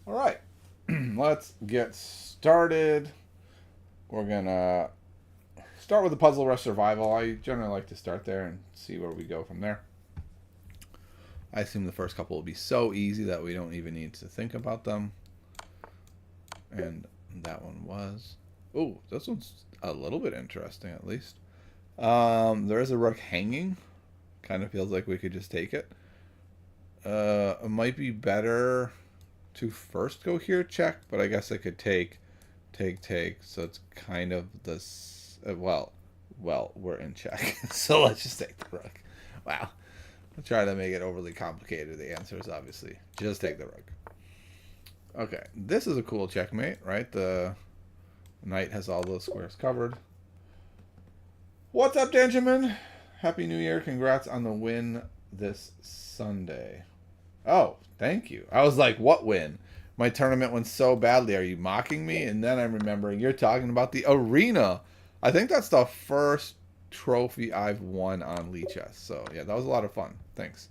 All right, let's get started. We're gonna start with the Puzzle Rush Survival. I generally like to start there and see where we go from there. I assume the first couple will be so easy that we don't even need to think about them. And that one was. Oh, this one's a little bit interesting, at least. There is a rook hanging. Kind of feels like we could just take it. It might be better to first go here check, but I guess I could take. So it's kind of this. We're in check. So let's just take the rook. Wow. I'll try to make it overly complicated. The answer is obviously just take the rook. Okay, this is a cool checkmate, right? The knight has all those squares covered. What's up, Benjamin? Happy New Year. Congrats on the win this Sunday. Oh, thank you. I was like, what win? My tournament went so badly. Are you mocking me? And then I'm remembering you're talking about the arena. I think that's the first trophy I've won on Lichess. So, yeah, that was a lot of fun. Thanks.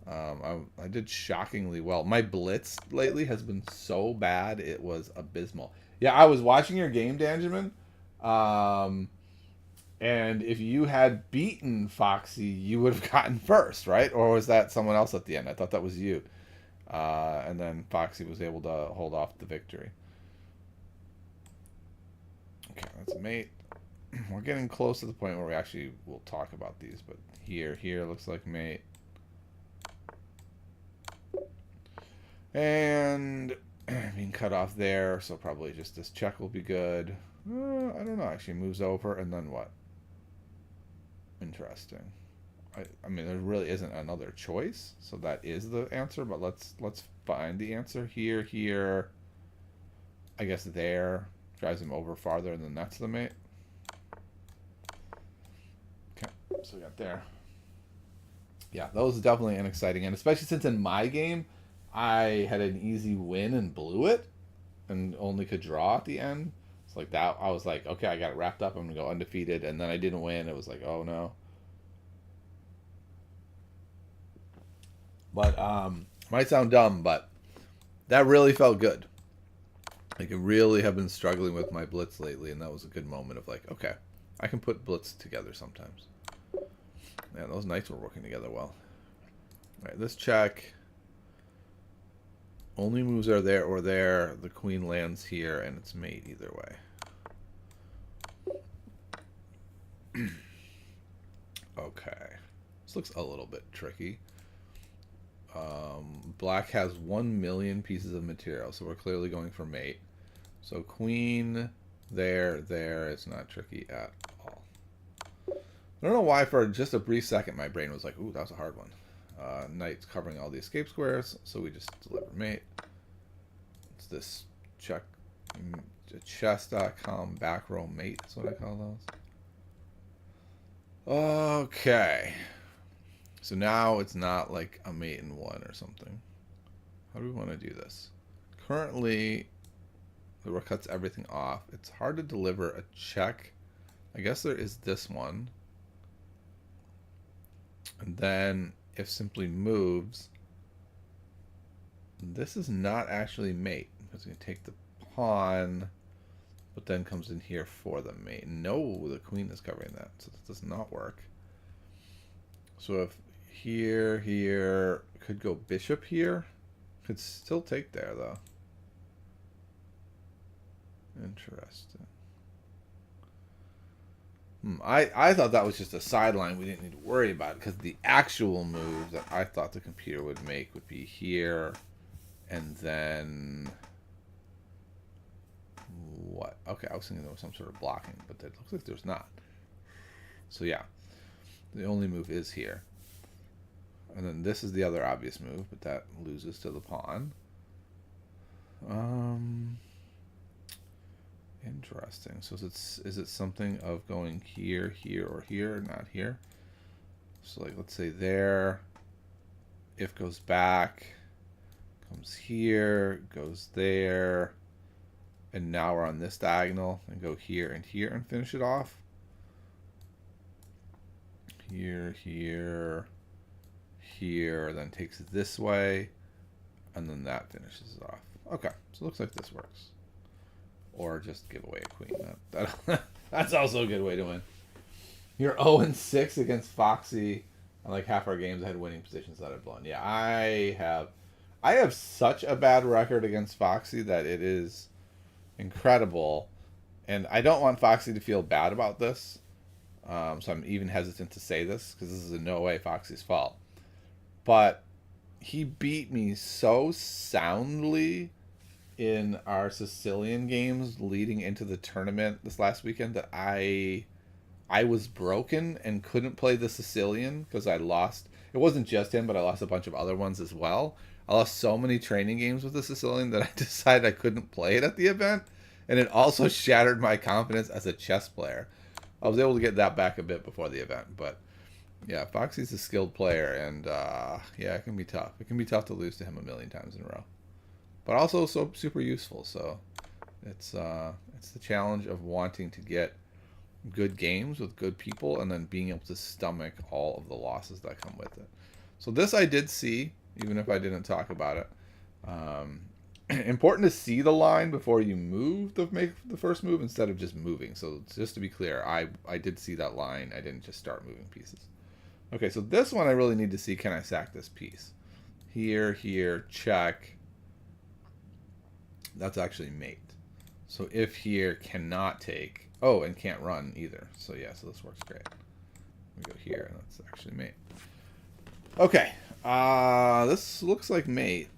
I did shockingly well. My blitz lately has been so bad, it was abysmal. Yeah, I was watching your game, Benjamin. Um, and if you had beaten Foxy, you would have gotten first, right? Or was that someone else at the end? I thought that was you. And then Foxy was able to hold off the victory. Okay, that's a mate. We're getting close to the point where we actually will talk about these, but here looks like mate. And being cut off there, so probably just this check will be good. I don't know, actually moves over, and then what? Interesting. I mean, there really isn't another choice, so that is the answer. But let's find the answer here. I guess there drives him over farther, and then that's the mate. Okay, so we got there. Yeah, that was definitely an exciting, and especially since in my game, I had an easy win and blew it, and only could draw at the end. It's like that. I was like, okay, I got it wrapped up. I'm gonna go undefeated, and then I didn't win. It was like, oh no. But might sound dumb, but that really felt good. Like I really have been struggling with my blitz lately, and that was a good moment of like, okay, I can put blitz together sometimes. Man, those knights were working together well. All right, this check. Only moves are there or there. The queen lands here, and it's mate either way. Okay. This looks a little bit tricky. Black has 1 million pieces of material, so we're clearly going for mate. So queen there. It's not tricky at all. I don't know why for just a brief second my brain was like, ooh, that was a hard one. Knight's covering all the escape squares, so we just deliver mate. It's this check chess.com back row mate is what I call those. Okay. So now it's not like a mate in one or something. How do we want to do this? Currently, the rook cuts everything off. It's hard to deliver a check. I guess there is this one. And then if simply moves, this is not actually mate because we take the pawn, but then comes in here for the mate. No, the queen is covering that, so this does not work. So if here, could go bishop here. Could still take there though. Interesting. I thought that was just a sideline we didn't need to worry about because the actual move that I thought the computer would make would be here and then what? Okay, I was thinking there was some sort of blocking, but it looks like there's not. So yeah, the only move is here. And then this is the other obvious move, but that loses to the pawn. Interesting. So is it something of going here, or here, not here? So like let's say there. If goes back, comes here, goes there, and now we're on this diagonal and go here and finish it off. Here, then takes it this way, and then that finishes it off. Okay, so it looks like this works. Or just give away a queen. That's also a good way to win. You're 0-6 against Foxy. On like half our games, I had winning positions that I've blown. Yeah, I have such a bad record against Foxy that it is incredible, and I don't want Foxy to feel bad about this. So I'm even hesitant to say this because this is in no way Foxy's fault. But he beat me so soundly in our Sicilian games leading into the tournament this last weekend that I was broken and couldn't play the Sicilian because I lost. It wasn't just him, but I lost a bunch of other ones as well. I lost so many training games with the Sicilian that I decided I couldn't play it at the event, and it also shattered my confidence as a chess player. I was able to get that back a bit before the event, but yeah, Foxy's a skilled player, and yeah, it can be tough. It can be tough to lose to him a million times in a row, but also so super useful. So it's the challenge of wanting to get good games with good people and then being able to stomach all of the losses that come with it. So this I did see, even if I didn't talk about it. Important to see the line before you move to make the first move instead of just moving. So just to be clear, I did see that line. I didn't just start moving pieces. Okay, so this one I really need to see, can I sack this piece? Here, check. That's actually mate. So if here, cannot take. Oh, and can't run either. So yeah, so this works great. We go here, and that's actually mate. Okay, this looks like mate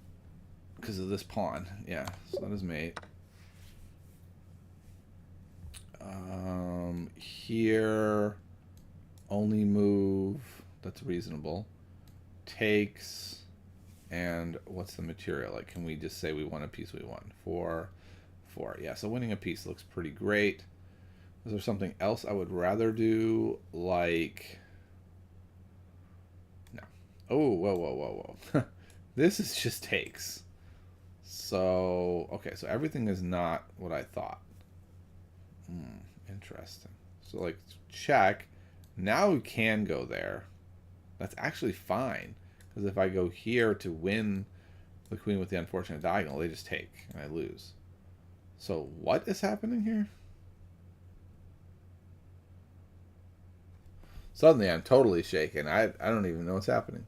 because of this pawn. Yeah, so that is mate. Here, only move. That's reasonable. Takes, and what's the material? Like, can we just say we want a piece we want? 4, 4. Yeah, so winning a piece looks pretty great. Is there something else I would rather do? Like, no. Oh, whoa. This is just takes. So, okay, so everything is not what I thought. Interesting. So, like, check. Now we can go there. That's actually fine. Because if I go here to win the queen with the unfortunate diagonal, they just take, and I lose. So, what is happening here? Suddenly, I'm totally shaken. I don't even know what's happening.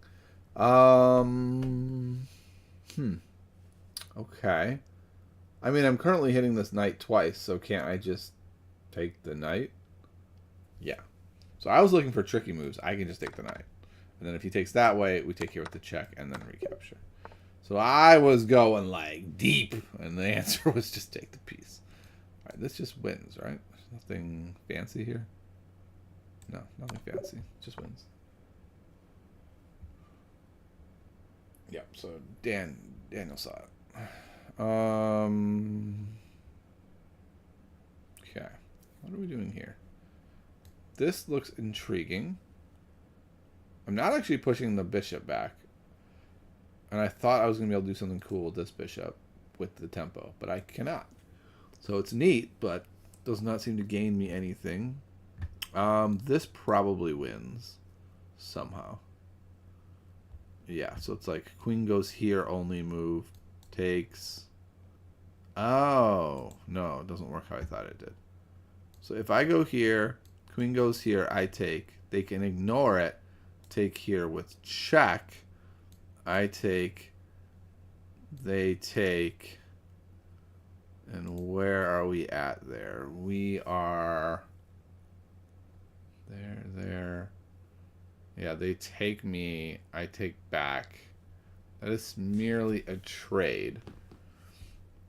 Okay. I mean, I'm currently hitting this knight twice, so can't I just take the knight? Yeah. So I was looking for tricky moves. I can just take the knight. And then if he takes that way, we take here with the check and then recapture. So I was going like deep, and the answer was just take the piece. All right, this just wins, right? There's nothing fancy here. No, nothing fancy. Just wins. Yep. So Daniel saw it. Okay. What are we doing here? This looks intriguing. I'm not actually pushing the bishop back. And I thought I was going to be able to do something cool with this bishop with the tempo, but I cannot. So it's neat, but does not seem to gain me anything. This probably wins somehow. Yeah, so it's like queen goes here, only move, takes. Oh, no, it doesn't work how I thought it did. So if I go here, queen goes here, I take. They can ignore it. Take here with check. I take. They take. And where are we at there? We are there. Yeah, they take me. I take back. That is merely a trade.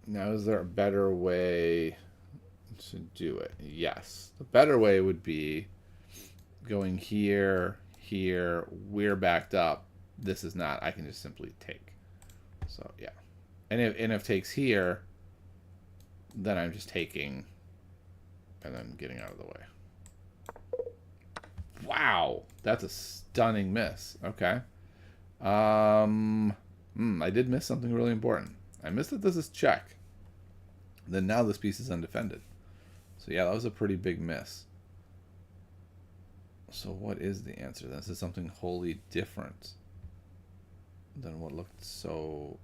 Now, is there a better way to do it? Yes. The better way would be going here, here. We're backed up. This is not. I can just simply take. So, yeah. And if takes here, then I'm just taking and then getting out of the way. Wow. That's a stunning miss. Okay. I did miss something really important. I missed that this is check. Then now this piece is undefended. So yeah, that was a pretty big miss. So what is the answer? This is something wholly different than what looked so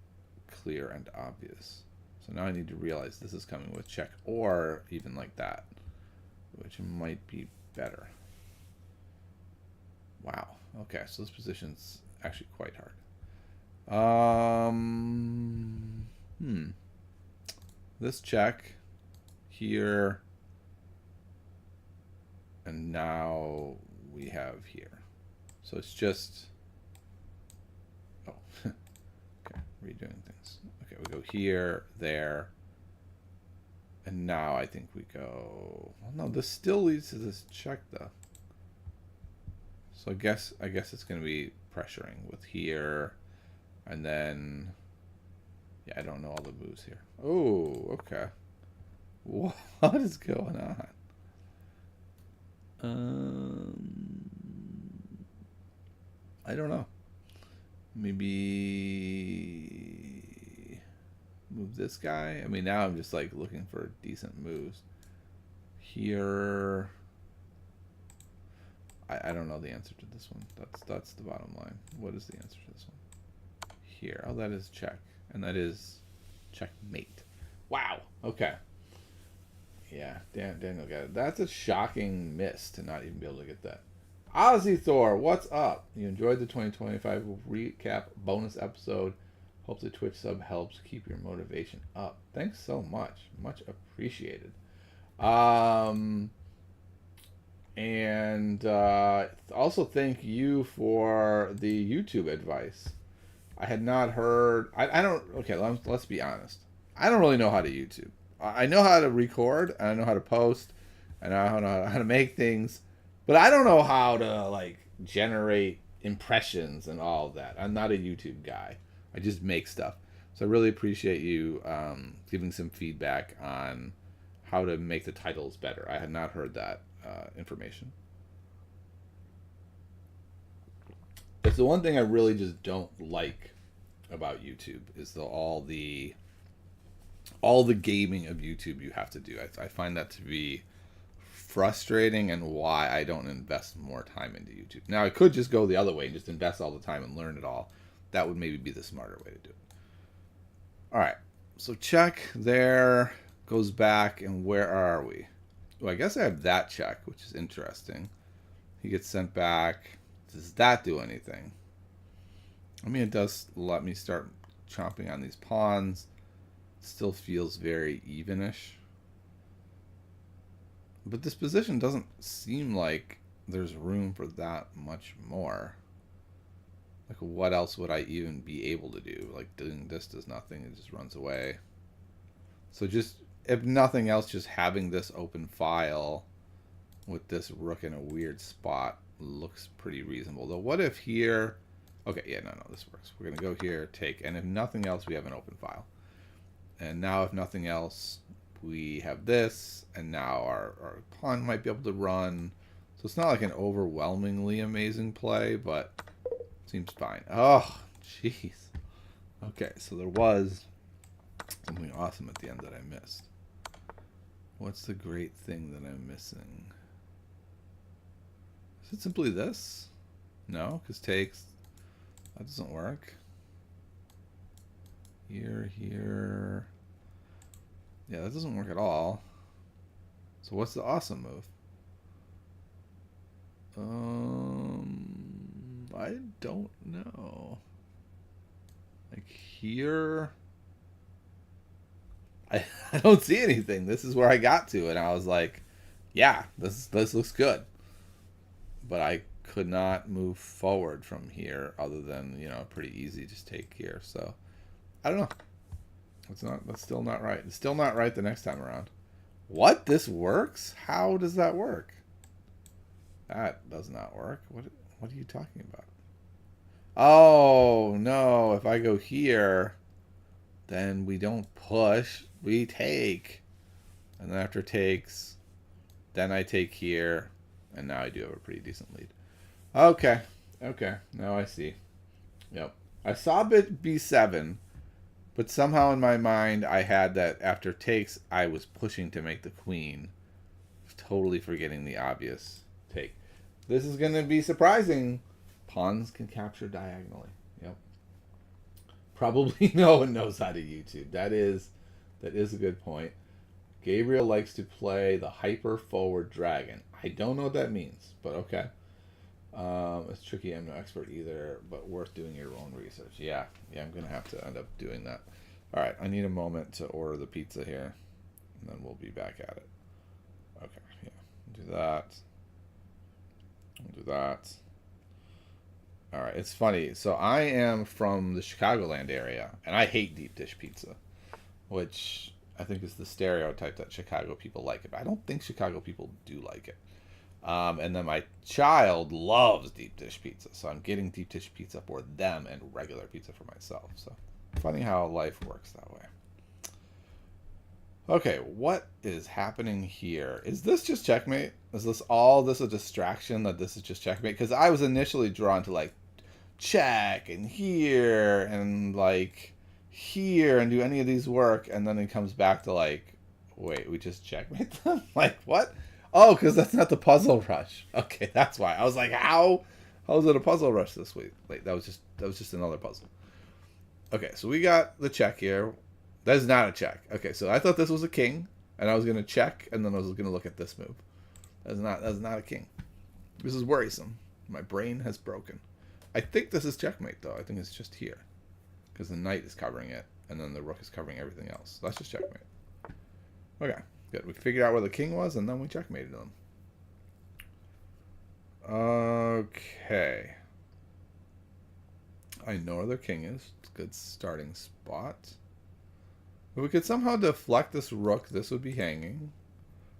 clear and obvious. So now I need to realize this is coming with check or even like that, which might be better. Wow. Okay, so this position's actually quite hard. This check here, and now we have here. So it's just, oh, okay, redoing things. Okay, we go here, there, and now I think we go, well, no, this still leads to this check though. So I guess it's going to be pressuring with here, and then, yeah, I don't know all the moves here. Oh, okay. What is going on? I don't know. Maybe move this guy. I mean, now I'm just like looking for decent moves. Here, I don't know the answer to this one. That's the bottom line. What is the answer to this one? Here. Oh, that is check, and that is checkmate. Wow. Okay. Yeah, Daniel got it. That's a shocking miss to not even be able to get that. Ozzy Thor, what's up? You enjoyed the 2025 recap bonus episode. Hope the Twitch sub helps keep your motivation up. Thanks so much. Much appreciated. And also thank you for the YouTube advice. I had not heard. I don't. Okay, let's be honest. I don't really know how to YouTube. I know how to record, and I know how to post, and I know how to make things, but I don't know how to like generate impressions and all of that. I'm not a YouTube guy. I just make stuff. So I really appreciate you giving some feedback on how to make the titles better. I had not heard that information. It's the one thing I really just don't like about YouTube is all the gaming of YouTube you have to do. I find that to be frustrating, and why I don't invest more time into YouTube. Now I could just go the other way and just invest all the time and learn it all. That would maybe be the smarter way to do it. All right, so check there, goes back, and where are we? Well, I guess I have that check, which is interesting. He gets sent back. Does that do anything? I mean, it does let me start chomping on these pawns. Still feels very evenish. But this position doesn't seem like there's room for that much more. Like, what else would I even be able to do? Like, doing this does nothing. It just runs away. So just, if nothing else, just having this open file with this rook in a weird spot looks pretty reasonable. Though, what if here... Okay, yeah, no, this works. We're going to go here, take, and if nothing else, we have an open file. And now, if nothing else, we have this, and now our pawn might be able to run. So it's not like an overwhelmingly amazing play, but seems fine. Oh, jeez. Okay, so there was something awesome at the end that I missed. What's the great thing that I'm missing? Is it simply this? No, because takes... That doesn't work. Here. Yeah, that doesn't work at all. So what's the awesome move? I don't know. Like here... I don't see anything. This is where I got to, and I was like, yeah, this looks good. But I could not move forward from here other than, pretty easy just take here. So I don't know. That's still not right. It's still not right the next time around. What? This works? How does that work? That does not work. What are you talking about? Oh, no. If I go here, then we don't push. We take. And then after takes, then I take here. And now I do have a pretty decent lead. Okay. Now I see. Yep. I saw bit B7, but somehow in my mind I had that after takes I was pushing to make the queen, totally forgetting the obvious take. This is going to be surprising. Pawns can capture diagonally. Yep. Probably no one knows how to YouTube. That is That is a good point. Gabriel likes to play the hyper forward dragon. I don't know what that means, but okay. It's tricky. I'm no expert either, but worth doing your own research. Yeah, I'm gonna have to end up doing that. All right, I need a moment to order the pizza here, and then we'll be back at it. Okay, yeah, do that. Do that. All right, it's funny. So I am from the Chicagoland area, and I hate deep dish pizza, which I think is the stereotype that Chicago people like it. But I don't think Chicago people do like it. And then my child loves deep dish pizza, so I'm getting deep dish pizza for them and regular pizza for myself. So funny how life works that way. Okay, what is happening here? Is this just checkmate? Is this all this a distraction that this is just checkmate? Because I was initially drawn to like check and here and like here and do any of these work, and then it comes back to like, wait, we just checkmate them? Like what? Oh, because that's not the puzzle rush. Okay, that's why. I was like, how is it a puzzle rush this week? Like that was just another puzzle. Okay, so we got the check here. That is not a check. Okay, so I thought this was a king, and I was gonna check, and then I was gonna look at this move. That's not a king. This is worrisome. My brain has broken. I think this is checkmate though. I think it's just here, because the knight is covering it, and then the rook is covering everything else. That's just checkmate. Okay, good. We figured out where the king was, and then we checkmated them. Okay. I know where their king is. It's a good starting spot. If we could somehow deflect this rook, this would be hanging.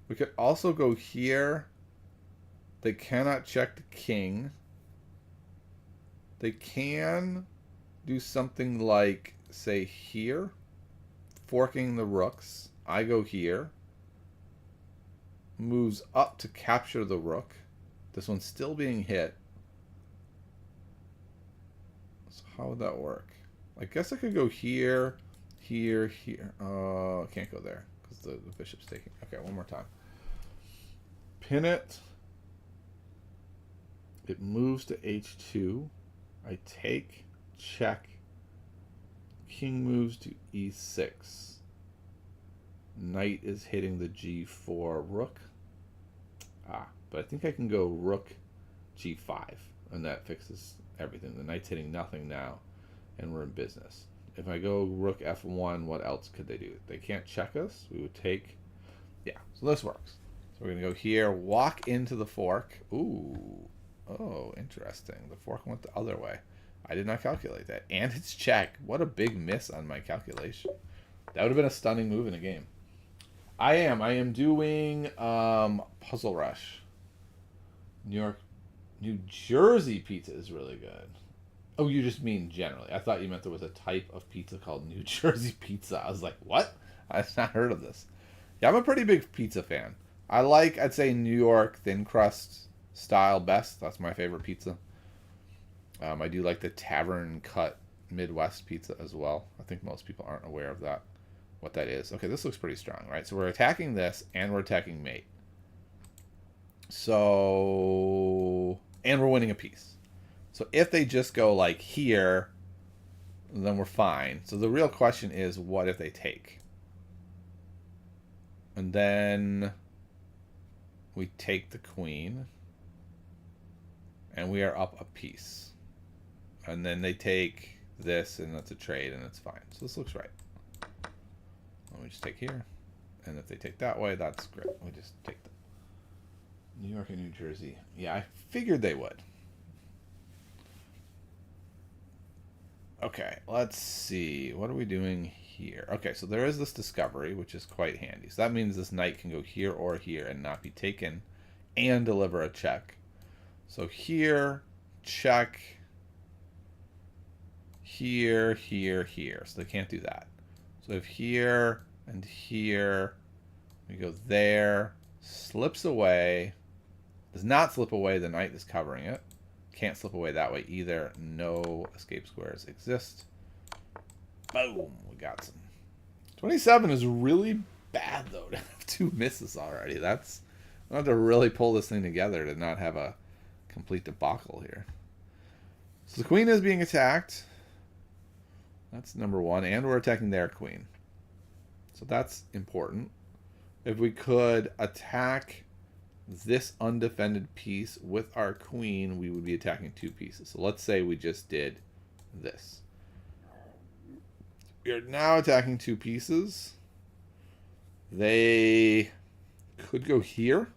We could also go here. They cannot check the king. They can do something like, say, here. Forking the rooks. I go here. Moves up to capture the rook. This one's still being hit. So how would that work? I guess I could go here, here. I can't go there because the bishop's taking. Okay, one more time. Pin it. It moves to h2. I take, check. King moves to e6. Knight is hitting the g4 rook. But I think I can go rook g5, and that fixes everything. The knight's hitting nothing now, and we're in business. If I go rook f1, what else could they do? They can't check us. We would take... Yeah, so this works. So we're going to go here, walk into the fork. Ooh. Oh, interesting. The fork went the other way. I did not calculate that. And it's check. What a big miss on my calculation. That would have been a stunning move in a game. I am doing Puzzle Rush. New Jersey pizza is really good. Oh, you just mean generally. I thought you meant there was a type of pizza called New Jersey pizza. I was like, what? I've not heard of this. Yeah, I'm a pretty big pizza fan. I'd say New York thin crust style best. That's my favorite pizza. I do like the tavern cut Midwest pizza as well. I think most people aren't aware of that, what that is. Okay, this looks pretty strong, right? So we're attacking this, and we're attacking mate. So, and we're winning a piece. So if they just go like here, then we're fine. So the real question is, what if they take? And then we take the queen, and we are up a piece. And then they take this, and that's a trade, and it's fine. So this looks right. And we just take here. And if they take that way, that's great. We just take them. New York and New Jersey. Yeah, I figured they would. Okay, let's see. What are we doing here? Okay, so there is this discovery, which is quite handy. So that means this knight can go here or here and not be taken and deliver a check. So here, check. Here, here, here. So they can't do that. So if here and here, we go there, slips away. Does not slip away, the knight is covering it. Can't slip away that way either. No escape squares exist. Boom, we got some. 27 is really bad though to have 2 misses already. That's, I have to really pull this thing together to not have a complete debacle here. So the queen is being attacked. That's number 1, and we're attacking their queen. So that's important. If we could attack this undefended piece with our queen, we would be attacking 2 pieces. So let's say we just did this. We are now attacking 2 pieces. They could go here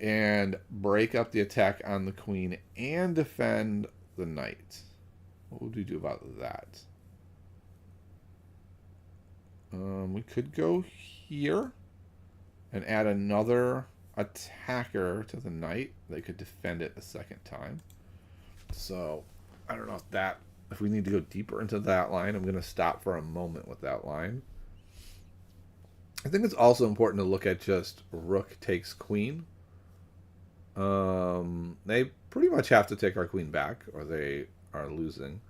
and break up the attack on the queen and defend the knight. What would we do about that? We could go here and add another attacker to the knight. They could defend it a second time. So I don't know if we need to go deeper into that line. I'm going to stop for a moment with that line. I think it's also important to look at just rook takes queen. They pretty much have to take our queen back or they are losing.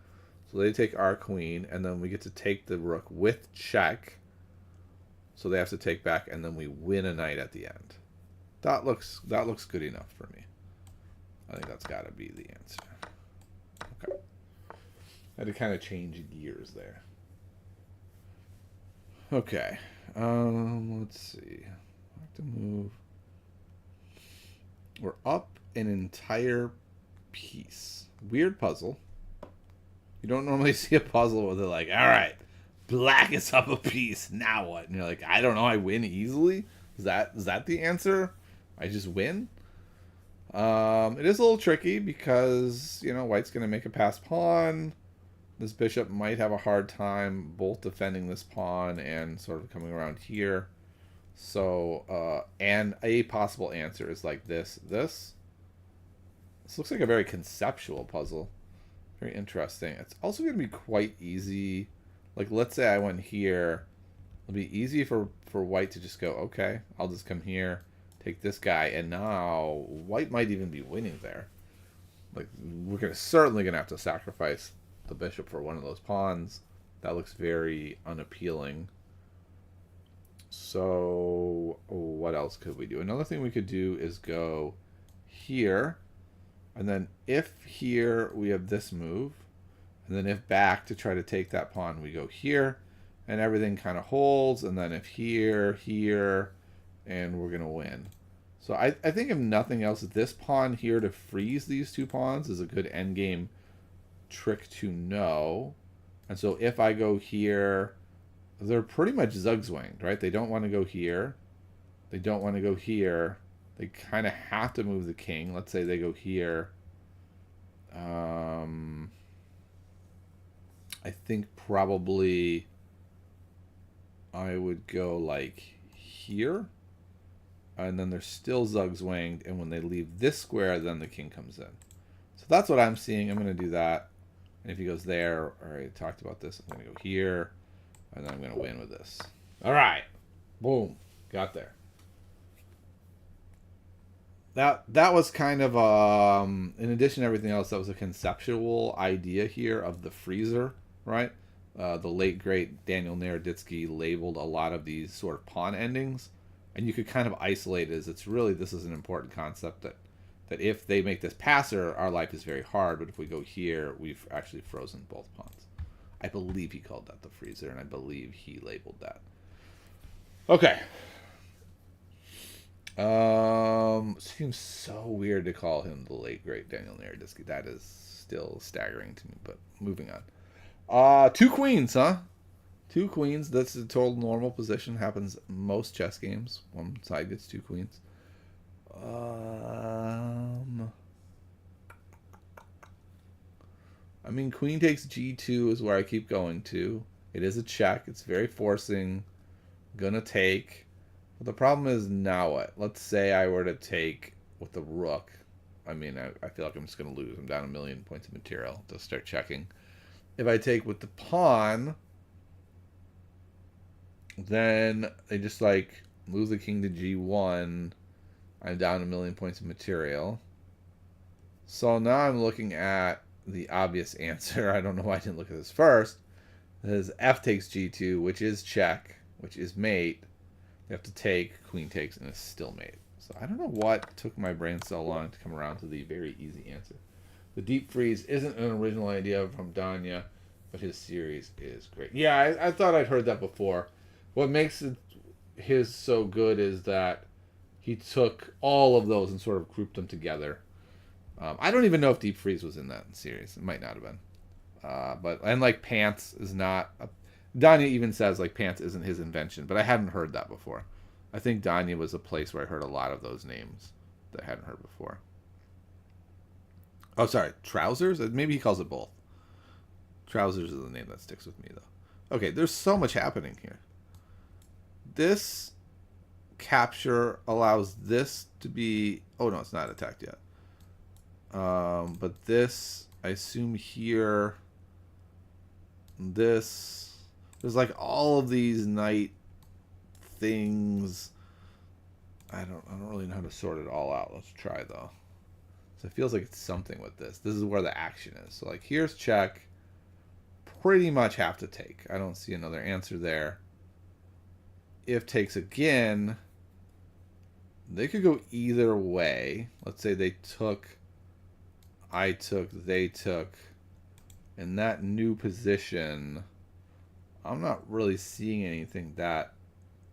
So they take our queen, and then we get to take the rook with check. So they have to take back, and then we win a knight at the end. That looks good enough for me. I think that's got to be the answer. Okay. I had to kind of change gears there. Okay. Let's see. I have to move. We're up an entire piece. Weird puzzle. You don't normally see a puzzle where they're like, all right, black is up a piece. Now what? And you're like, I don't know. I win easily. Is that the answer? I just win? It is a little tricky because, white's going to make a passed pawn. This bishop might have a hard time both defending this pawn and sort of coming around here. So, and a possible answer is like this. This looks like a very conceptual puzzle. Very interesting. It's also going to be quite easy. Like, let's say I went here. It'll be easy for white to just go, okay, I'll just come here, take this guy, and now white might even be winning there. Like, we're certainly going to have to sacrifice the bishop for one of those pawns. That looks very unappealing. So, what else could we do? Another thing we could do is go here. And then if here, we have this move. And then if back to try to take that pawn, we go here. And everything kind of holds. And then if here, and we're going to win. So I think if nothing else, this pawn here to freeze these 2 pawns is a good endgame trick to know. And so if I go here, they're pretty much zugzwanged, right? They don't want to go here. They don't want to go here. They kind of have to move the king. Let's say they go here. I think probably I would go like here. And then they're still zugzwanged. And when they leave this square, then the king comes in. So that's what I'm seeing. I'm going to do that. And if he goes there, I already talked about this. I'm going to go here. And then I'm going to win with this. All right. Boom. Got there. That was kind of, in addition to everything else, that was a conceptual idea here of the freezer, right? The late, great Daniel Naroditsky labeled a lot of these sort of pawn endings. And you could kind of isolate it as this is an important concept that if they make this passer, our life is very hard. But if we go here, we've actually frozen both pawns. I believe he called that the freezer, and I believe he labeled that. Okay. Seems so weird to call him the late great Daniel Naroditsky. That is still staggering to me, but moving on. 2 queens, huh? 2 queens. That's the total normal position. Happens most chess games. One side gets 2 queens. I mean, queen takes g2 is where I keep going to. It is a check. It's very forcing. Gonna take. But the problem is now what? Let's say I were to take with the rook. I mean, I feel like I'm just going to lose. I'm down 1,000,000 points of material to start checking. If I take with the pawn, then they just like move the king to g1. I'm down 1,000,000 points of material. So now I'm looking at the obvious answer. I don't know why I didn't look at this first. It is f takes g2, which is check, which is mate. You have to take, queen takes, and it's still mate. So I don't know what took my brain so long to come around to the very easy answer. The deep freeze isn't an original idea from Danya, but his series is great. Yeah, I thought I'd heard that before. What makes his so good is that he took all of those and sort of grouped them together. I don't even know if Deep Freeze was in that series. It might not have been. But and like Pants is not. Danya even says like Pants isn't his invention, but I hadn't heard that before. I think Danya was a place where I heard a lot of those names that I hadn't heard before. Oh, sorry, Trousers. Maybe he calls it both. Trousers is the name that sticks with me though. Okay, there's so much happening here. This capture allows this to be. Oh no, it's not attacked yet. But this, I assume here. This, there's like all of these night things. I don't really know how to sort it all out. Let's try though. So it feels like it's something with this. This is where the action is. So like here's check. Pretty much have to take. I don't see another answer there. If takes again, they could go either way. Let's say they took, I took, they took. In that new position, I'm not really seeing anything that...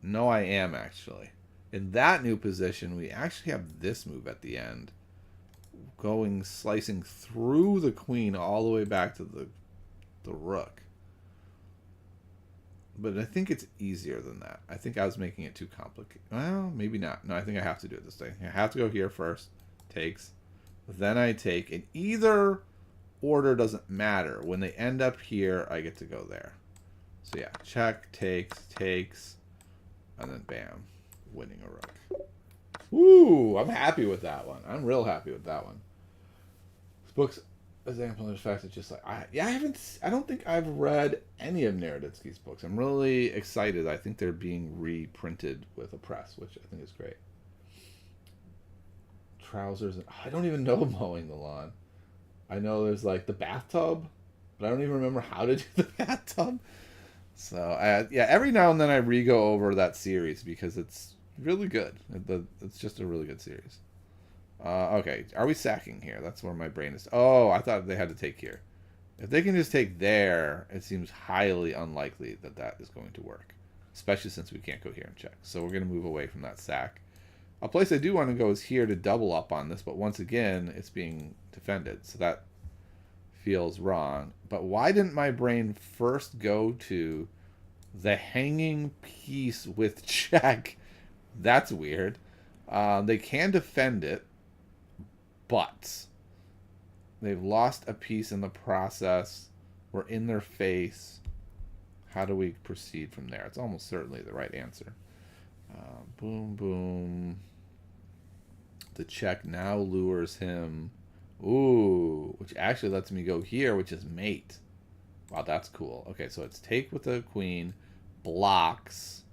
No, I am actually. In that new position, we actually have this move at the end. Going, slicing through the queen all the way back to the rook. But I think it's easier than that. I think I was making it too complicated. Well, maybe not. No, I think I have to do it this way. I have to go here first. Takes. Then I take. In either order doesn't matter. When they end up here, I get to go there. So yeah, check, takes, and then bam, winning a rook. Woo! I'm happy with that one. I'm real happy with that one. This book's example of the fact that just like I don't think I've read any of Naroditsky's books. I'm really excited. I think they're being reprinted with a press, which I think is great. Trousers. I don't even know mowing the lawn. I know there's like the bathtub, but I don't even remember how to do the bathtub. So yeah, every now and then I re-go over that series because it's really good. It's just a really good series. Okay, are we sacking here? That's where my brain is. Oh, I thought they had to take here. If they can just take there, it seems highly unlikely that that is going to work, especially since we can't go here and check. So we're going to move away from that sack. A place I do want to go is here to double up on this, but once again, it's being defended, so that feels wrong. But why didn't my brain first go to the hanging piece with check? That's weird. They can defend it, but they've lost a piece in the process. We're in their face. How do we proceed from there? It's almost certainly the right answer. Boom, boom. The check now lures him. Ooh, which actually lets me go here, which is mate. Wow, that's cool. Okay, so it's take with the queen, blocks,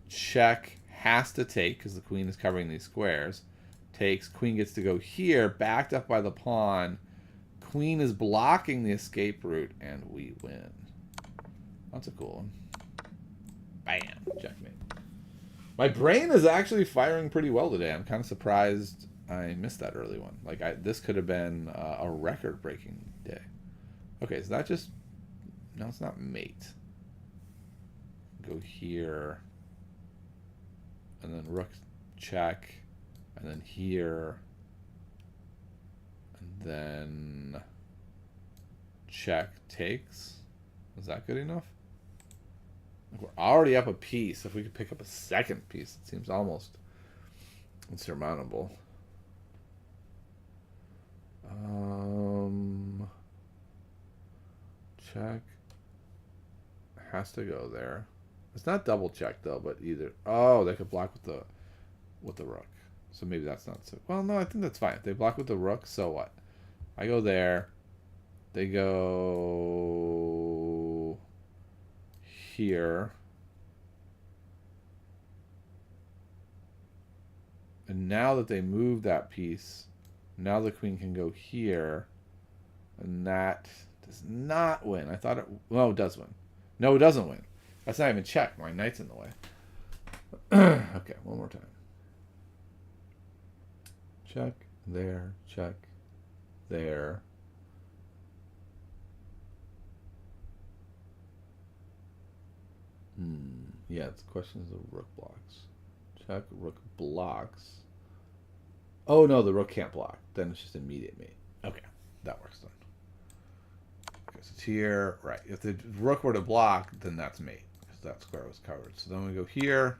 check, has to take because the queen is covering these squares. Takes, queen gets to go here, backed up by the pawn. Queen is blocking the escape route, and we win. That's a cool one. Bam, checkmate. My brain is actually firing pretty well today. I'm kind of surprised I missed that early one. Like, this could have been a record-breaking day. Okay, so that just... No, it's not mate. Go here. And then rook check. And then here. And then... Check takes. Is that good enough? We're already up a piece. If we could pick up a second piece, it seems almost insurmountable. Check. Has to go there. It's not double check though, but either. Oh, they could block with the rook. So maybe that's not so. Well, no, I think that's fine. If they block with the rook, so what? I go there. They go here. And now that they move that piece, now the queen can go here. And that does not win. I thought it... Well, it does win. No, it doesn't win. That's not even check. My knight's in the way. Okay, one more time. Check. There. Check. There. Yeah, the question is the rook blocks. Check, rook blocks. Oh no, the rook can't block. Then it's just immediate mate. Okay, that works then. Okay, so it's here. Right. If the rook were to block, then that's mate. Because that square was covered. So then we go here.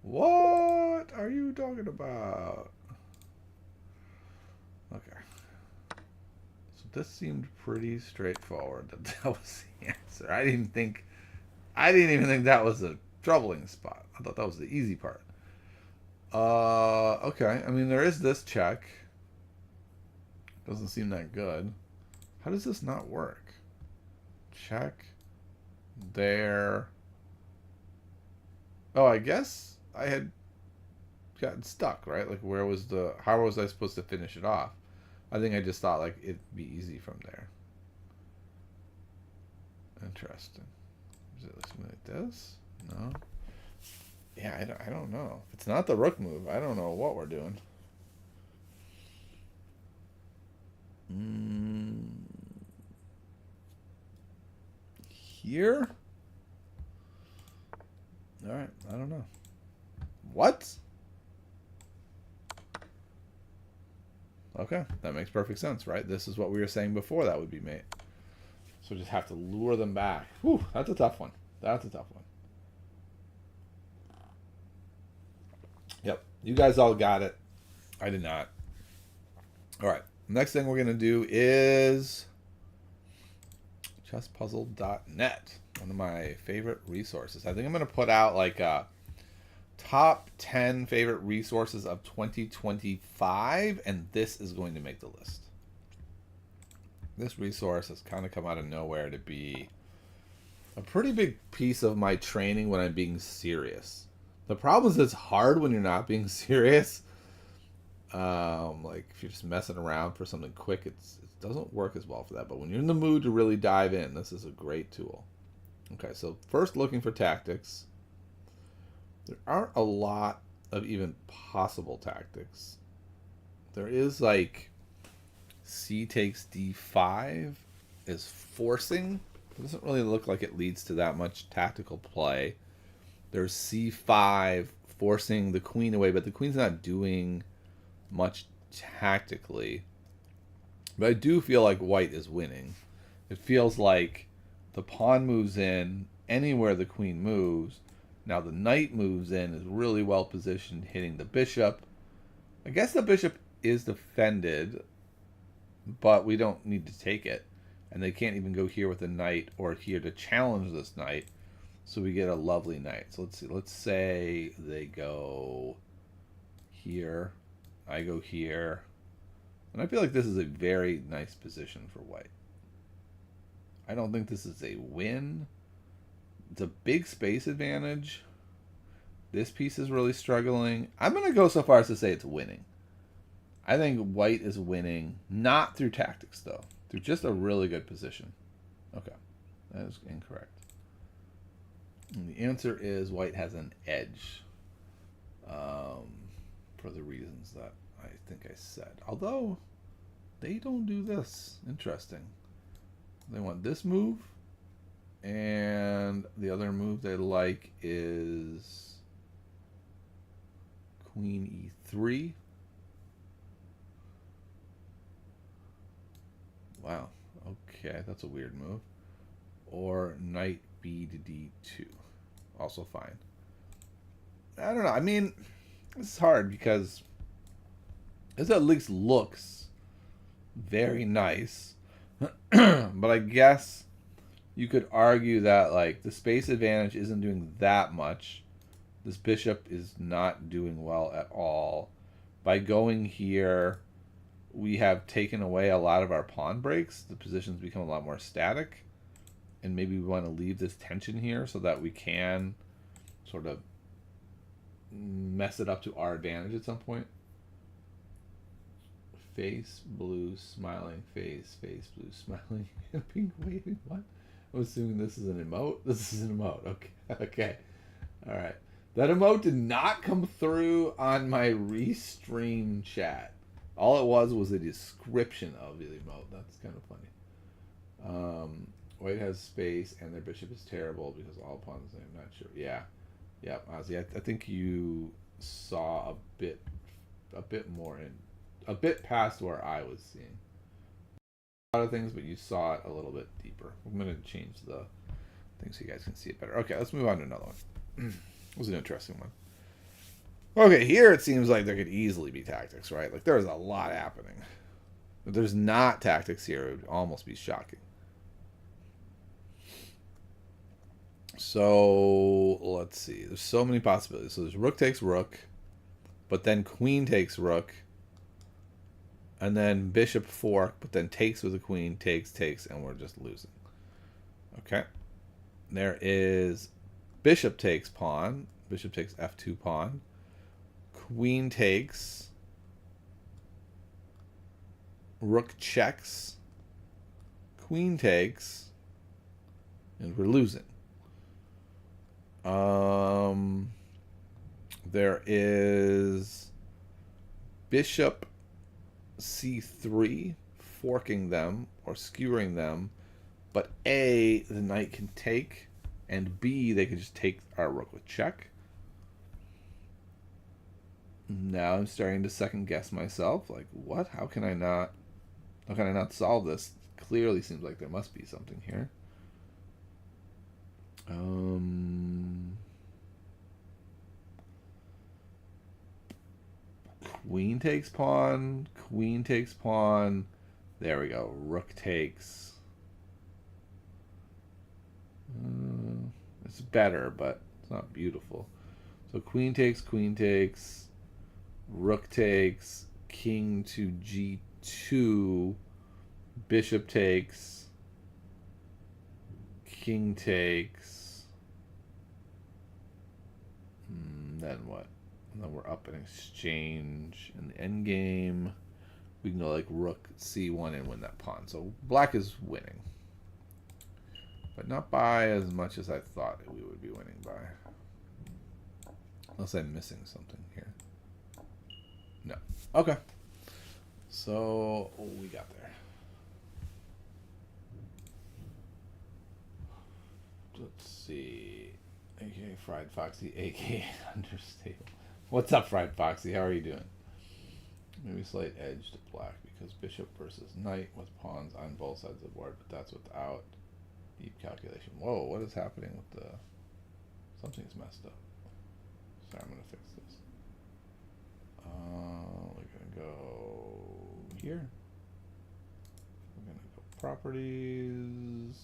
What are you talking about? Okay. So this seemed pretty straightforward. That was the answer. I didn't even think that was a troubling spot. I thought that was the easy part. Okay. I mean, there is this check. Doesn't seem that good. How does this not work? Check. There. Oh, I guess I had gotten stuck, right? Like, how was I supposed to finish it off? I think I just thought, like, it'd be easy from there. Interesting. Is it something like this? No. Yeah, I don't know. If it's not the rook move, I don't know what we're doing. Here? Alright, I don't know. What? Okay, that makes perfect sense, right? This is what we were saying before that would be mate. So just have to lure them back. Whew, that's a tough one. That's a tough one. Yep, you guys all got it. I did not. All right, next thing we're going to do is chesspuzzle.net, one of my favorite resources. I think I'm going to put out like a top 10 favorite resources of 2025, and this is going to make the list. This resource has kind of come out of nowhere to be a pretty big piece of my training when I'm being serious. The problem is it's hard when you're not being serious. Like if you're just messing around for something quick, it doesn't work as well for that. But when you're in the mood to really dive in, this is a great tool. Okay, so first looking for tactics. There aren't a lot of even possible tactics. There is like c takes d5 is forcing. It doesn't really look like it leads to that much tactical play. There's c5 forcing the queen away, but the queen's not doing much tactically. But I do feel like white is winning. It feels like the pawn moves in anywhere the queen moves. Now the knight moves in, is really well positioned, hitting the bishop. I guess the bishop is defended, but we don't need to take it. And they can't even go here with the knight or here to challenge this knight. So we get a lovely knight. So let's see. Let's say they go here. I go here. And I feel like this is a very nice position for white. I don't think this is a win. It's a big space advantage. This piece is really struggling. I'm going to go so far as to say it's winning. I think white is winning, not through tactics, though. Through just a really good position. Okay. That is incorrect. And the answer is white has an edge. For the reasons that I think I said. Although, they don't do this. Interesting. They want this move. And the other move they like is Queen E3. Wow. Okay, that's a weird move. Or Knight B to D2. Also fine. I don't know. I mean, it's hard because this at least looks very nice. But I guess you could argue that like the space advantage isn't doing that much. This bishop is not doing well at all. By going here, we have taken away a lot of our pawn breaks. The positions become a lot more static. And maybe we want to leave this tension here so that we can sort of mess it up to our advantage at some point. Face, blue, smiling, face, blue, smiling, pink, waving. What? I'm assuming this is an emote. This is an emote. Okay. Okay. All right. That emote did not come through on my restream chat. All it was a description of the emote. That's kind of funny. White has space, and their bishop is terrible because all pawns. I'm not sure. Yeah, yeah, Ozzy. I think you saw a bit more in, a bit past where I was seeing a lot of things, but you saw it a little bit deeper. I'm gonna change the thing so you guys can see it better. Okay, let's move on to another one. It was an interesting one. Okay, here it seems like there could easily be tactics, right? Like there's a lot happening. If there's not tactics here, it would almost be shocking. So let's see. There's so many possibilities. So there's rook takes rook, but then queen takes rook, and then bishop fork, but then takes with the queen, takes, and we're just losing. Okay. There is bishop takes pawn. Bishop takes f2 pawn. Queen takes. Rook checks. Queen takes. And we're losing. There is bishop c3, forking them or skewering them, but A, the knight can take, and B, they can just take our rook with check. Now I'm starting to second guess myself. Like, what? How can I not solve this? Clearly seems like there must be something here. Queen takes pawn. Queen takes pawn. There we go. Rook takes. It's better, but it's not beautiful. So queen takes, rook takes, king to g2, bishop takes, king takes. Then what? And then we're up in exchange in the end game. We can go like rook c1 and win that pawn. So black is winning, but not by as much as I thought we would be winning by. Unless I'm missing something here. No. Okay. So what we got there? Let's see. AKA Fried Foxy, AKA Understable. What's up, Fried Foxy? How are you doing? Maybe slight edge to black because bishop versus knight with pawns on both sides of the board, but that's without deep calculation. Whoa, what is happening with the... Something's messed up. Sorry, I'm going to fix this. We're going to go here. We're going to go properties.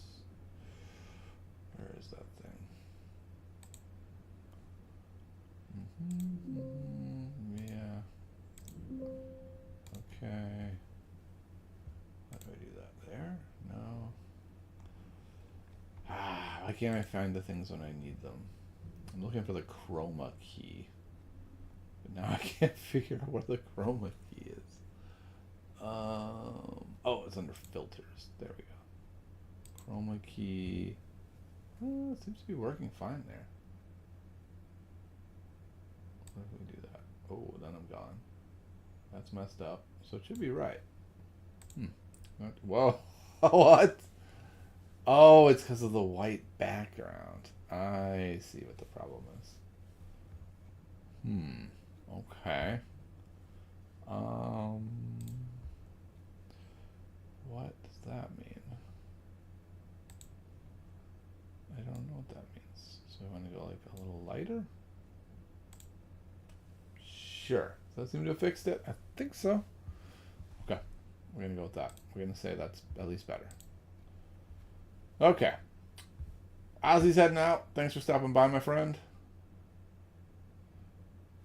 Where is that thing? Yeah. Okay. How do I do that? There? No. Why can't I find the things when I need them? I'm looking for the chroma key. But now I can't figure out where the chroma key is. Oh, it's under filters. There we go. Chroma key. It seems to be working fine there. What if we do that? Oh, then I'm gone. That's messed up. So it should be right. Whoa. What? Oh, it's because of the white background. I see what the problem is. Okay. What does that mean? I don't know what that means. So I want to go like a little lighter? Sure. Does that seem to have fixed it? I think so. Okay. We're going to go with that. We're going to say that's at least better. Okay. Ozzy's heading out. Thanks for stopping by, my friend.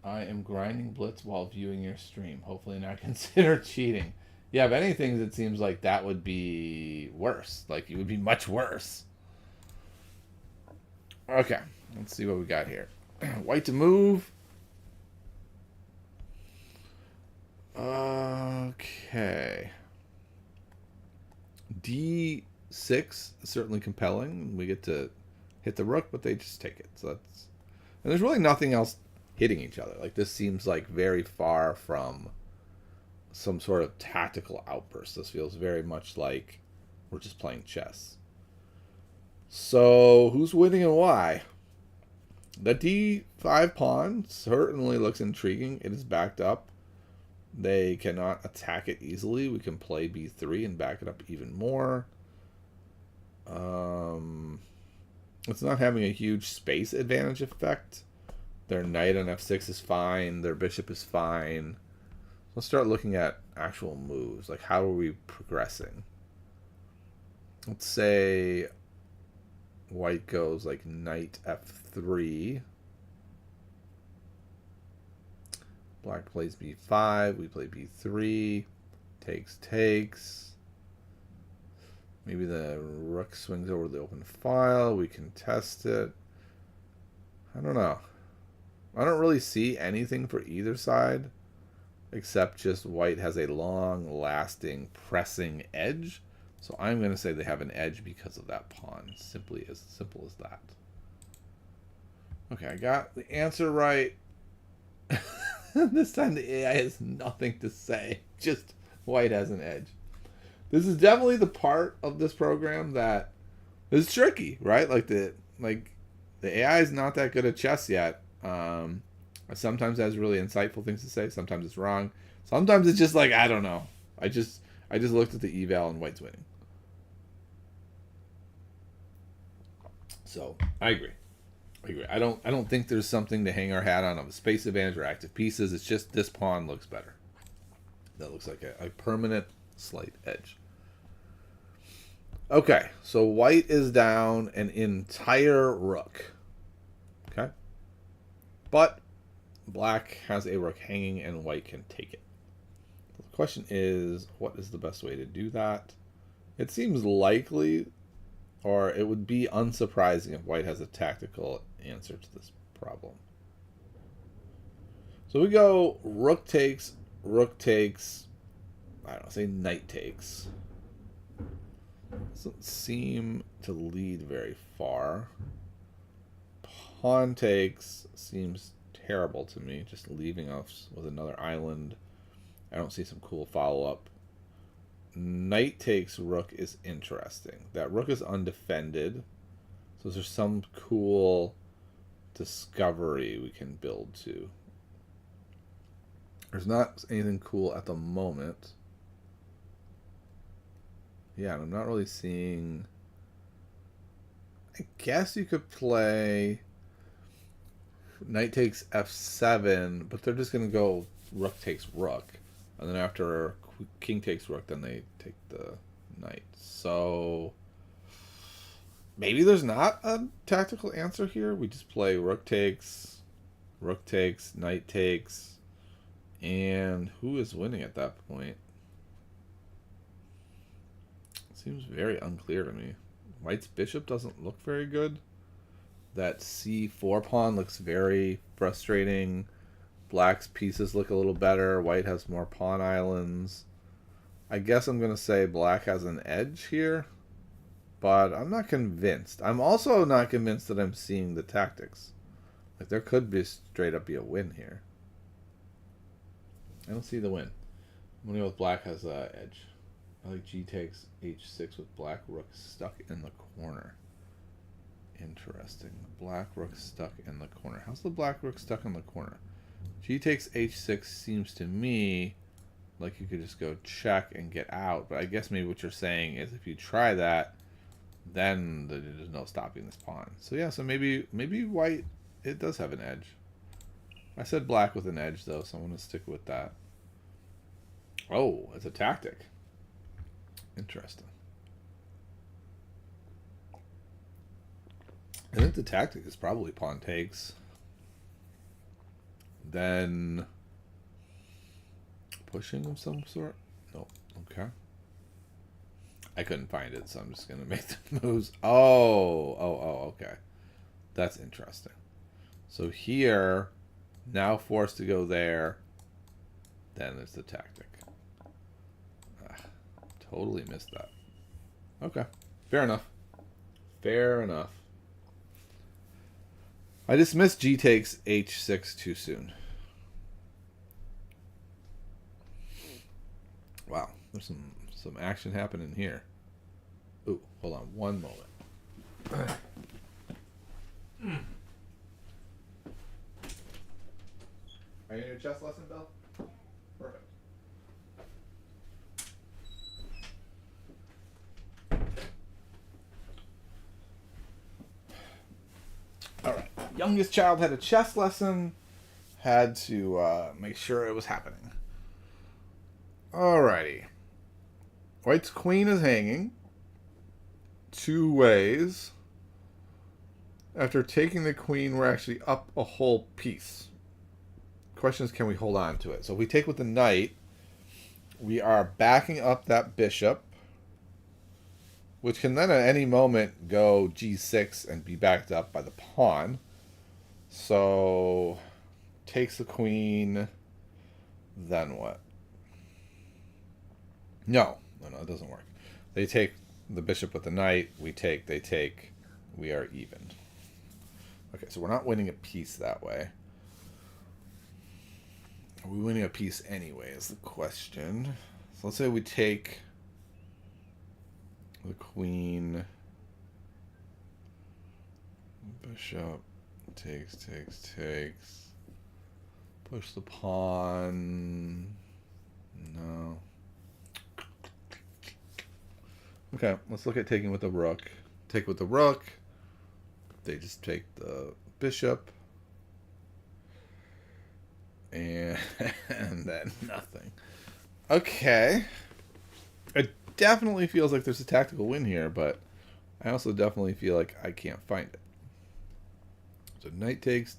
I am grinding Blitz while viewing your stream. Hopefully not consider cheating. Yeah, if anything, it seems like that would be worse. Like, it would be much worse. Okay. Let's see what we got here. White to move. Okay. D6 is certainly compelling. We get to hit the rook, but they just take it. So that's... And there's really nothing else hitting each other. Like, this seems like very far from some sort of tactical outburst. This feels very much like we're just playing chess. So who's winning and why? The d5 pawn certainly looks intriguing. It is backed up. They cannot attack it easily. We can play b3 and back it up even more. It's not having a huge space advantage effect. Their knight on f6 is fine. Their bishop is fine. Let's start looking at actual moves. Like, how are we progressing? Let's say white goes like knight f3. Black plays b5. We play b3. Takes. Maybe the rook swings over the open file. We can test it. I don't know. I don't really see anything for either side, except just white has a long-lasting pressing edge. So I'm going to say they have an edge because of that pawn. Simply as simple as that. Okay, I got the answer right. This time the AI has nothing to say. Just white has an edge. This is definitely the part of this program that is tricky, right? Like the AI is not that good at chess yet. Sometimes it has really insightful things to say. Sometimes it's wrong. Sometimes it's just like, I don't know. I just looked at the eval and white's winning. So I agree. I don't think there's something to hang our hat on of a space advantage or active pieces. It's just this pawn looks better. That looks like a permanent slight edge. Okay, so white is down an entire rook. Okay. But black has a rook hanging and white can take it. The question is, what is the best way to do that? It seems likely, or it would be unsurprising if white has a tactical answer to this problem. So we go rook takes, I don't know, say knight takes. Doesn't seem to lead very far. Pawn takes seems terrible to me, just leaving us with another island. I don't see some cool follow-up. Knight takes rook is interesting. That rook is undefended, so there's some cool discovery we can build to. There's not anything cool at the moment. Yeah, I'm not really seeing... I guess you could play knight takes f7, but they're just going to go rook takes rook. And then after king takes rook, then they take the knight. So maybe there's not a tactical answer here. We just play rook takes, knight takes. And who is winning at that point? Seems very unclear to me. White's bishop doesn't look very good. That c4 pawn looks very frustrating. Black's pieces look a little better. White has more pawn islands. I guess I'm going to say black has an edge here, but I'm not convinced. I'm also not convinced that I'm seeing the tactics. Like, there could be straight up be a win here. I don't see the win. I'm going to go with black has an edge. I like g takes h6 with black rook stuck in the corner. Interesting. Black rook stuck in the corner. How's the black rook stuck in the corner? G takes h6 seems to me like you could just go check and get out. But I guess maybe what you're saying is if you try that, then there's no stopping this pawn. So yeah, so maybe white, it does have an edge. I said black with an edge though, so I'm going to stick with that. Oh, it's a tactic. Interesting. I think the tactic is probably pawn takes. Then pushing of some sort? Nope. Okay. I couldn't find it, so I'm just going to make the moves. Oh, okay. That's interesting. So here, now forced to go there, then there's the tactic. Totally missed that. Okay. Fair enough. Fair enough. I dismissed g takes h6 too soon. Wow, there's some action happening here. Ooh, hold on one moment. Are you in your chess lesson, Bill? Perfect. All right. Youngest child had a chess lesson. Had to make sure it was happening. Alrighty. White's queen is hanging. 2 ways. After taking the queen, we're actually up a whole piece. Question is, can we hold on to it? So if we take with the knight, we are backing up that bishop, which can then at any moment go g6 and be backed up by the pawn. So takes the queen, then what? No, it doesn't work. They take the bishop with the knight, we take, they take, we are even. Okay, so we're not winning a piece that way. Are we winning a piece anyway is the question. So let's say we take the queen, bishop, takes, push the pawn, no. Okay, let's look at taking with the rook. Take with the rook, they just take the bishop, and then nothing. Okay. It definitely feels like there's a tactical win here, but I also definitely feel like I can't find it. So knight takes,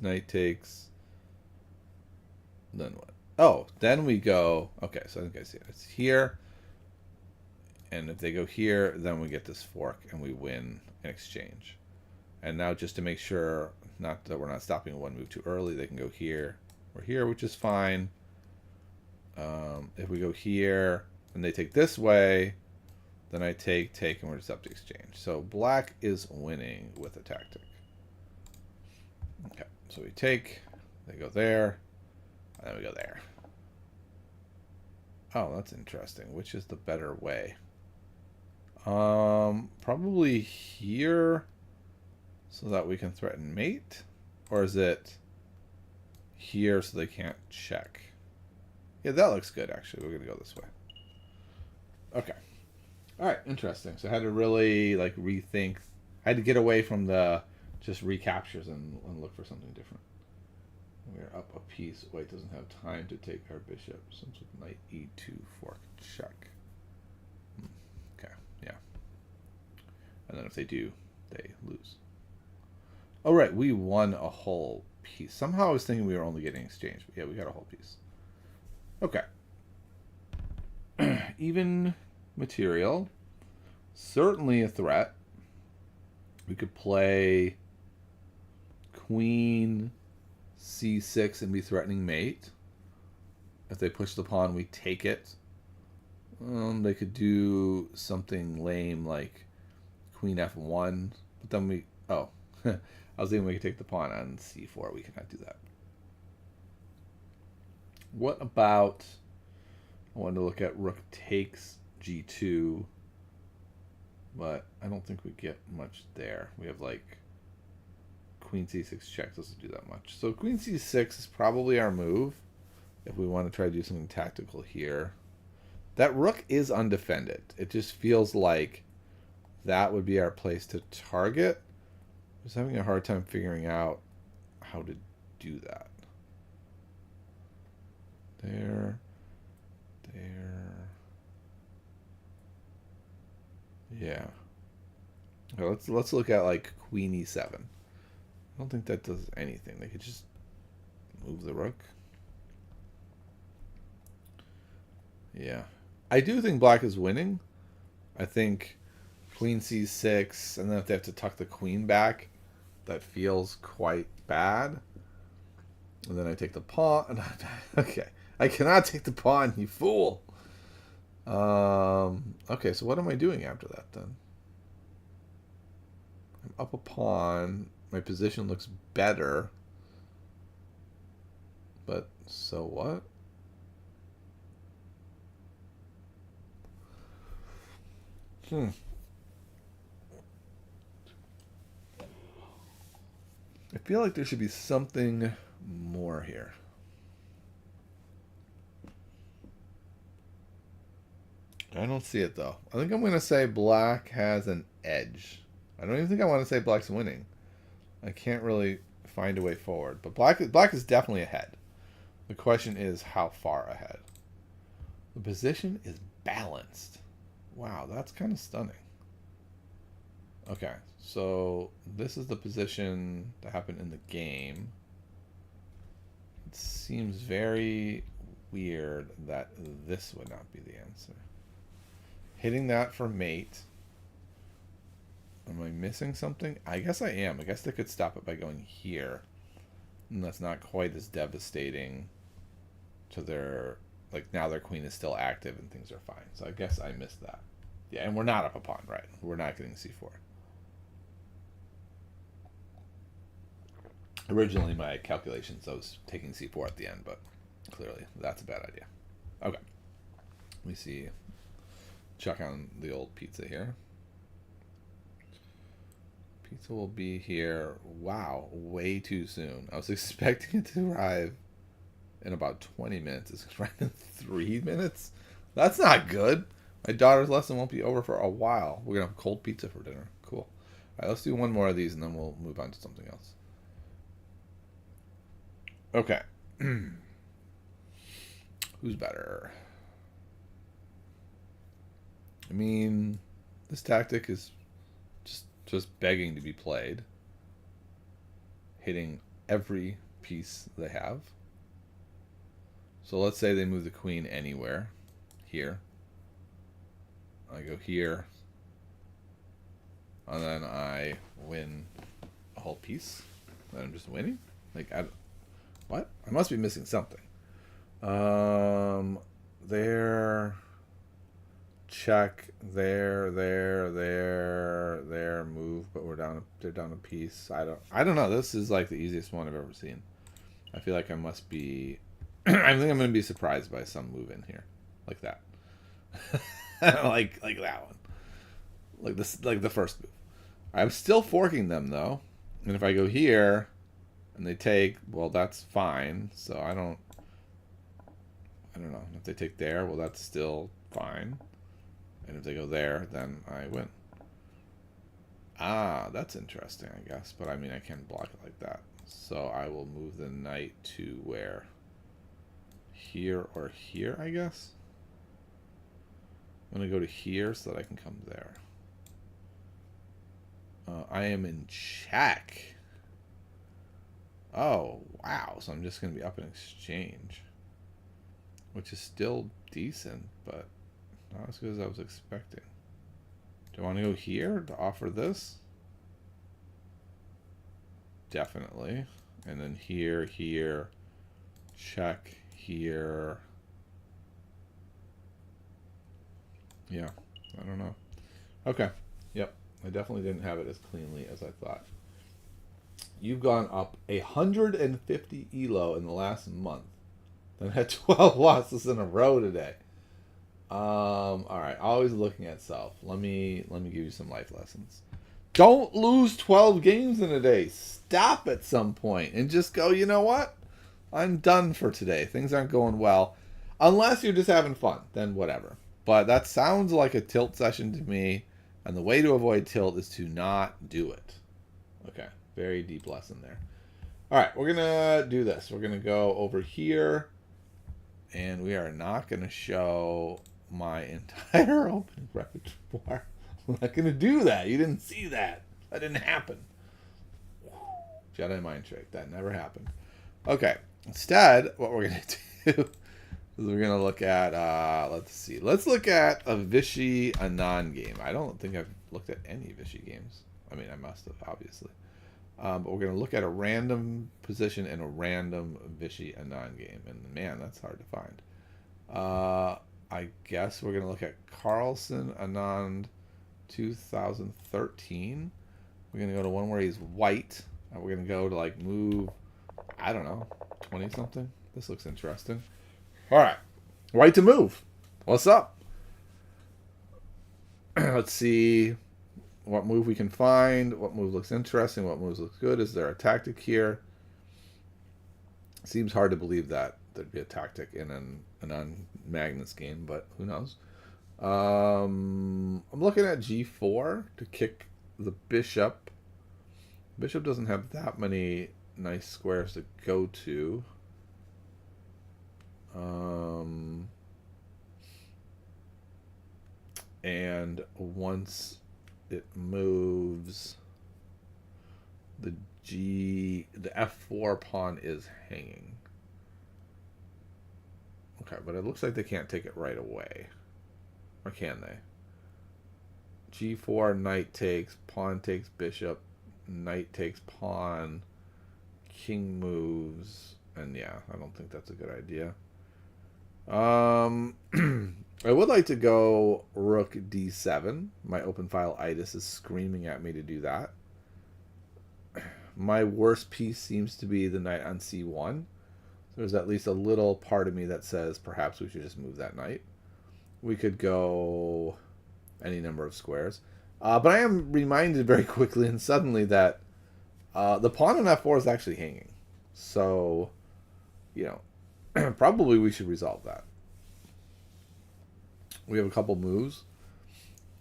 then what? Oh, then we go, okay, so I think I see it. It's here, and if they go here, then we get this fork, and we win in exchange. And now just to make sure not that we're not stopping one move too early, they can go here or here, which is fine. If we go here and they take this way, then I take, and we're just up to exchange. So black is winning with a tactic. Okay, so we take, they go there, and then we go there. Oh, that's interesting. Which is the better way? Probably here, so that we can threaten mate? Or is it here so they can't check? Yeah, that looks good, actually. We're going to go this way. Okay. All right, interesting. So I had to really, rethink. I had to get away from the just recaptures and look for something different. We're up a piece. White doesn't have time to take our bishop. Since with knight e2, fork, check. Okay, yeah. And then if they do, they lose. Oh, right, we won a whole piece. Somehow I was thinking we were only getting exchange, but yeah, we got a whole piece. Okay. Even material. Certainly a threat. We could play queen c6 and be threatening mate. If they push the pawn, we take it. They could do something lame like queen f1, but then we... Oh, I was thinking we could take the pawn on c4. We cannot do that. What about... I wanted to look at rook takes g2, but I don't think we get much there. We have queen c6 check doesn't do that much. So queen c6 is probably our move if we want to try to do something tactical here. That rook is undefended. It just feels like that would be our place to target. I was having a hard time figuring out how to do that. There. Yeah. Okay, let's look at queen e7. I don't think that does anything. They could just move the rook. Yeah. I do think black is winning. I think queen c6, and then if they have to tuck the queen back, that feels quite bad. And then I take the pawn. Okay. I cannot take the pawn, you fool. Okay, so what am I doing after that then? I'm up a pawn. My position looks better. But so what? I feel like there should be something more here. I don't see it though. I think I'm going to say black has an edge. I don't even think I want to say black's winning. I can't really find a way forward. But black is definitely ahead. The question is how far ahead. The position is balanced. Wow, that's kind of stunning. Okay, so this is the position that happened in the game. It seems very weird that this would not be the answer. Hitting that for mate. Am I missing something? I guess I am. I guess they could stop it by going here. And that's not quite as devastating to their... Like, now their queen is still active and things are fine. So I guess I missed that. Yeah, and we're not up a pawn, right? We're not getting c4. Originally, my calculations, I was taking c4 at the end, but clearly that's a bad idea. Okay. Let me see... Check on the old pizza here. Pizza will be here. Wow, way too soon. I was expecting it to arrive in about 20 minutes. It's right in 3 minutes? That's not good. My daughter's lesson won't be over for a while. We're going to have cold pizza for dinner. Cool. All right, let's do one more of these and then we'll move on to something else. Okay. Who's better? I mean, this tactic is just begging to be played. Hitting every piece they have. So let's say they move the queen anywhere. Here. I go here. And then I win a whole piece. Then I'm just winning? Like, what? I must be missing something. There... Check there, move, but they're down a piece. I don't know. This is like the easiest one I've ever seen. I feel like I must be I think I'm gonna be surprised by some move in here. Like that. like that one. Like this, like the first move. I'm still forking them though. And if I go here and they take, well that's fine. So I don't know. If they take there, well that's still fine. And if they go there, then I win. Ah, that's interesting, I guess. But I mean, I can't block it like that. So I will move the knight to where? Here or here, I guess? I'm going to go to here so that I can come there. I am in check. Oh, wow. So I'm just going to be up in exchange. Which is still decent, but... not as good as I was expecting. Do I want to go here to offer this? Definitely. And then here, check, here. Yeah, I don't know. Okay, yep. I definitely didn't have it as cleanly as I thought. You've gone up 150 ELO in the last month. Then had 12 losses in a row today. All right. Always looking at self. Let me give you some life lessons. Don't lose 12 games in a day. Stop at some point and just go, you know what? I'm done for today. Things aren't going well. Unless you're just having fun, then whatever. But that sounds like a tilt session to me. And the way to avoid tilt is to not do it. Okay. Very deep lesson there. All right. We're going to do this. We're going to go over here. And we are not going to show my entire opening repertoire. I'm not going to do that. You didn't see that. That didn't happen. Jedi mind trick. That never happened. Okay. Instead, what we're going to do is we're going to look at, let's see. Let's look at a Vishy Anand game. I don't think I've looked at any Vishy games. I mean, I must have, obviously. But we're going to look at a random position in a random Vishy Anand game. And man, that's hard to find. I guess we're going to look at Carlsen Anand 2013. We're going to go to one where he's white. And we're going to go to like move, I don't know, 20 something. This looks interesting. All right. White to move. What's up? Let's see. what move we can find, what move looks interesting, what moves looks good. Is there a tactic here? Seems hard to believe that there'd be a tactic in an on Magnus game, but who knows? I'm looking at g4 to kick the bishop. Bishop doesn't have that many nice squares to go to. And once it moves, the f4 pawn is hanging. Okay, but it looks like they can't take it right away. Or can they? g4, knight takes, pawn takes bishop, knight takes pawn, king moves, and yeah, I don't think that's a good idea. I would like to go rook d7. My open file itis is screaming at me to do that. My worst piece seems to be the knight on c1. There's at least a little part of me that says perhaps we should just move that knight. We could go any number of squares. But I am reminded very quickly and suddenly that the pawn on f4 is actually hanging. So, you know, probably we should resolve that. We have a couple moves.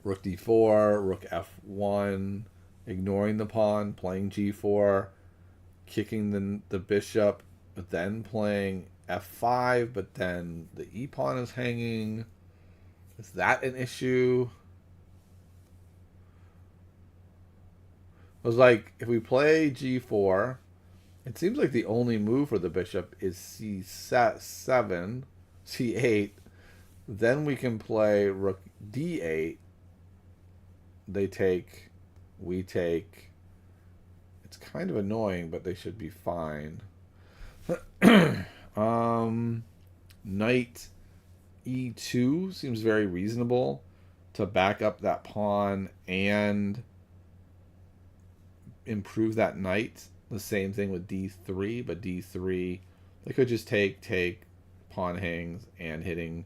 Rook d4, rook f1, ignoring the pawn, playing g4, kicking the bishop, but then playing f5, but then the e pawn is hanging. Is that an issue? It was like, if we play g4, it seems like the only move for the bishop is c7, c8. Then we can play rook d8. They take, we take. It's kind of annoying, but they should be fine. Knight e2 seems very reasonable to back up that pawn and improve that knight. The same thing with d3, but d3, they could just take, pawn hangs, and hitting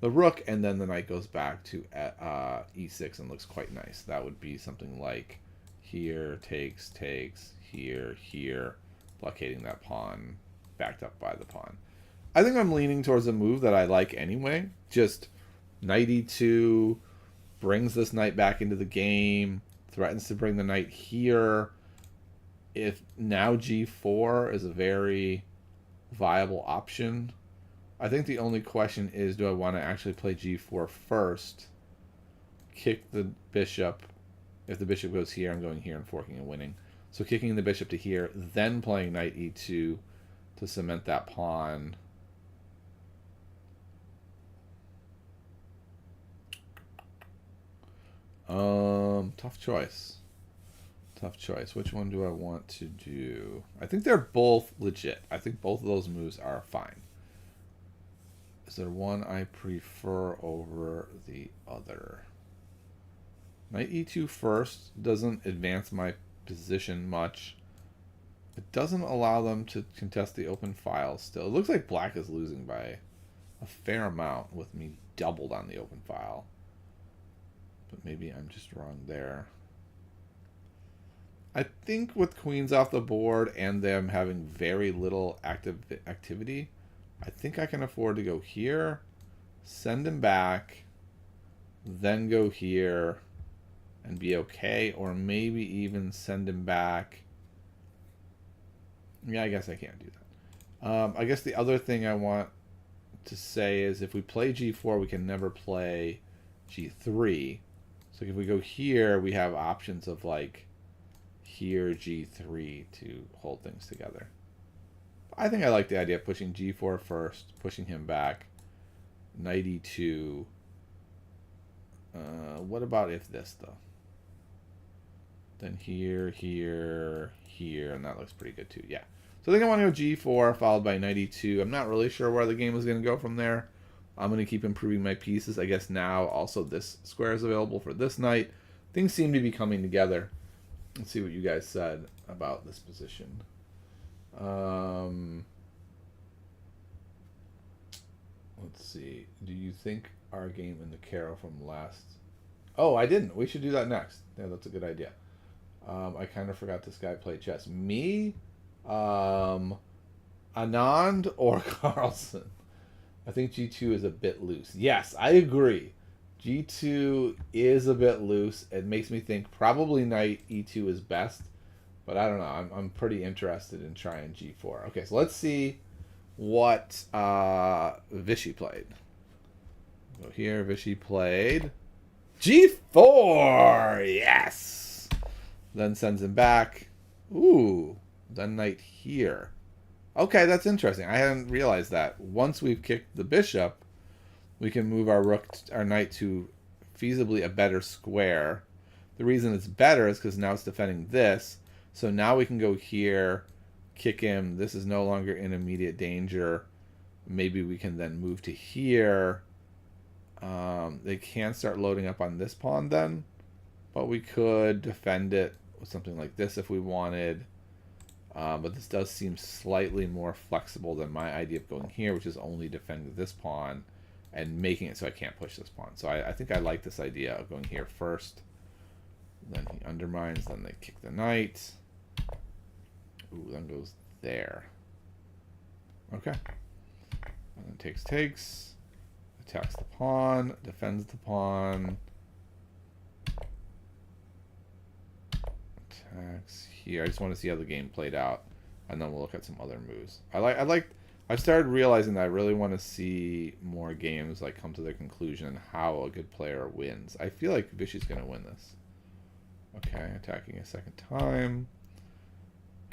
the rook, and then the knight goes back to e6 and looks quite nice. That would be something like here, takes, here, blockading that pawn, backed up by the pawn. I think I'm leaning towards a move that I like anyway. Just knight e2 brings this knight back into the game, threatens to bring the knight here. If now g4 is a very viable option, I think the only question is, do I want to actually play g4 first, kick the bishop? If the bishop goes here, I'm going here and forking and winning. So kicking the bishop to here, then playing knight e2 to cement that pawn. Tough choice. Tough choice. Which one do I want to do? I think they're both legit. I think both of those moves are fine. Is there one I prefer over the other? Knight e2 first doesn't advance my position much. It doesn't allow them to contest the open file still. It looks like black is losing by a fair amount with me doubled on the open file. But maybe I'm just wrong there. I think with queens off the board and them having very little activity, I think I can afford to go here, send him back, then go here and be okay, or maybe even send him back. Yeah, I guess I can't do that. I guess the other thing I want to say is if we play g4, we can never play g3. So if we go here, we have options of like here g3 to hold things together. I think I like the idea of pushing g4 first, pushing him back, knight e2. What about if this, though? Then here, and that looks pretty good too. Yeah. So I think I want to go g4 followed by knight e2. I'm not really sure where the game is going to go from there. I'm going to keep improving my pieces. I guess now also this square is available for this knight. Things seem to be coming together. Let's see what you guys said about this position. Let's see. Do you think our game in the Caro from last... Oh, I didn't. We should do that next. Yeah, that's a good idea. I kind of forgot this guy played chess. Me, um, Anand, or Carlsen? I think G2 is a bit loose. Yes, I agree. G2 is a bit loose. It makes me think probably knight E2 is best, but I don't know. I'm pretty interested in trying G4. Okay, so let's see what Vishy played. Go here. Vishy played G4. Yes. Then sends him back. Ooh. Then knight here. Okay, that's interesting. I hadn't realized that. Once we've kicked the bishop, we can move our our knight to feasibly a better square. The reason it's better is because now it's defending this. So now we can go here, kick him. This is no longer in immediate danger. Maybe we can then move to here. They can start loading up on this pawn then, but we could defend it with something like this if we wanted. But this does seem slightly more flexible than my idea of going here, which is only defending this pawn and making it so I can't push this pawn. So I think I like this idea of going here first. Then he undermines, then they kick the knight. Ooh, then goes there. Okay. And then takes. Attacks the pawn, defends the pawn. Attacks here. I just want to see how the game played out, and then we'll look at some other moves. I've started realizing that I really want to see more games like come to their conclusion and how a good player wins. I feel like Vishy's going to win this. Okay, attacking a second time.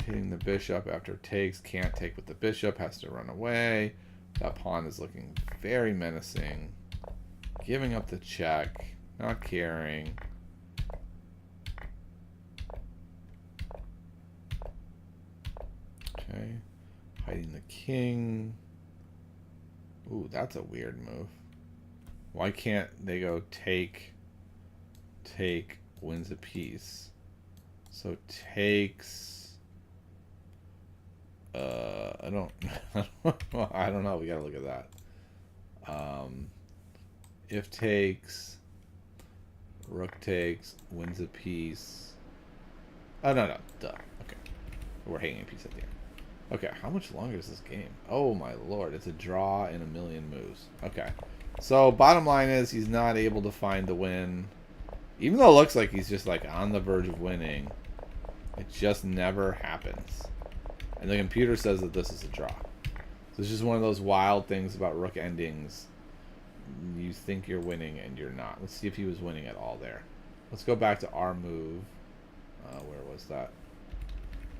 Hitting the bishop after it takes. Can't take with the bishop. Has to run away. That pawn is looking very menacing. Giving up the check. Not caring. Okay. Hiding the king. Ooh, that's a weird move. Why can't they go take, wins a piece? So takes... I don't I don't know. We gotta look at that. If takes, rook takes, wins a piece. Oh no, duh. Okay, we're hanging a piece at the end. Okay, how much longer is this game? Oh my lord, it's a draw in a million moves. Okay, so bottom line is he's not able to find the win, even though it looks like he's just like on the verge of winning. It just never happens. And the computer says that this is a draw. So it's just one of those wild things about rook endings. You think you're winning and you're not. Let's see if he was winning at all there. Let's go back to our move. Where was that?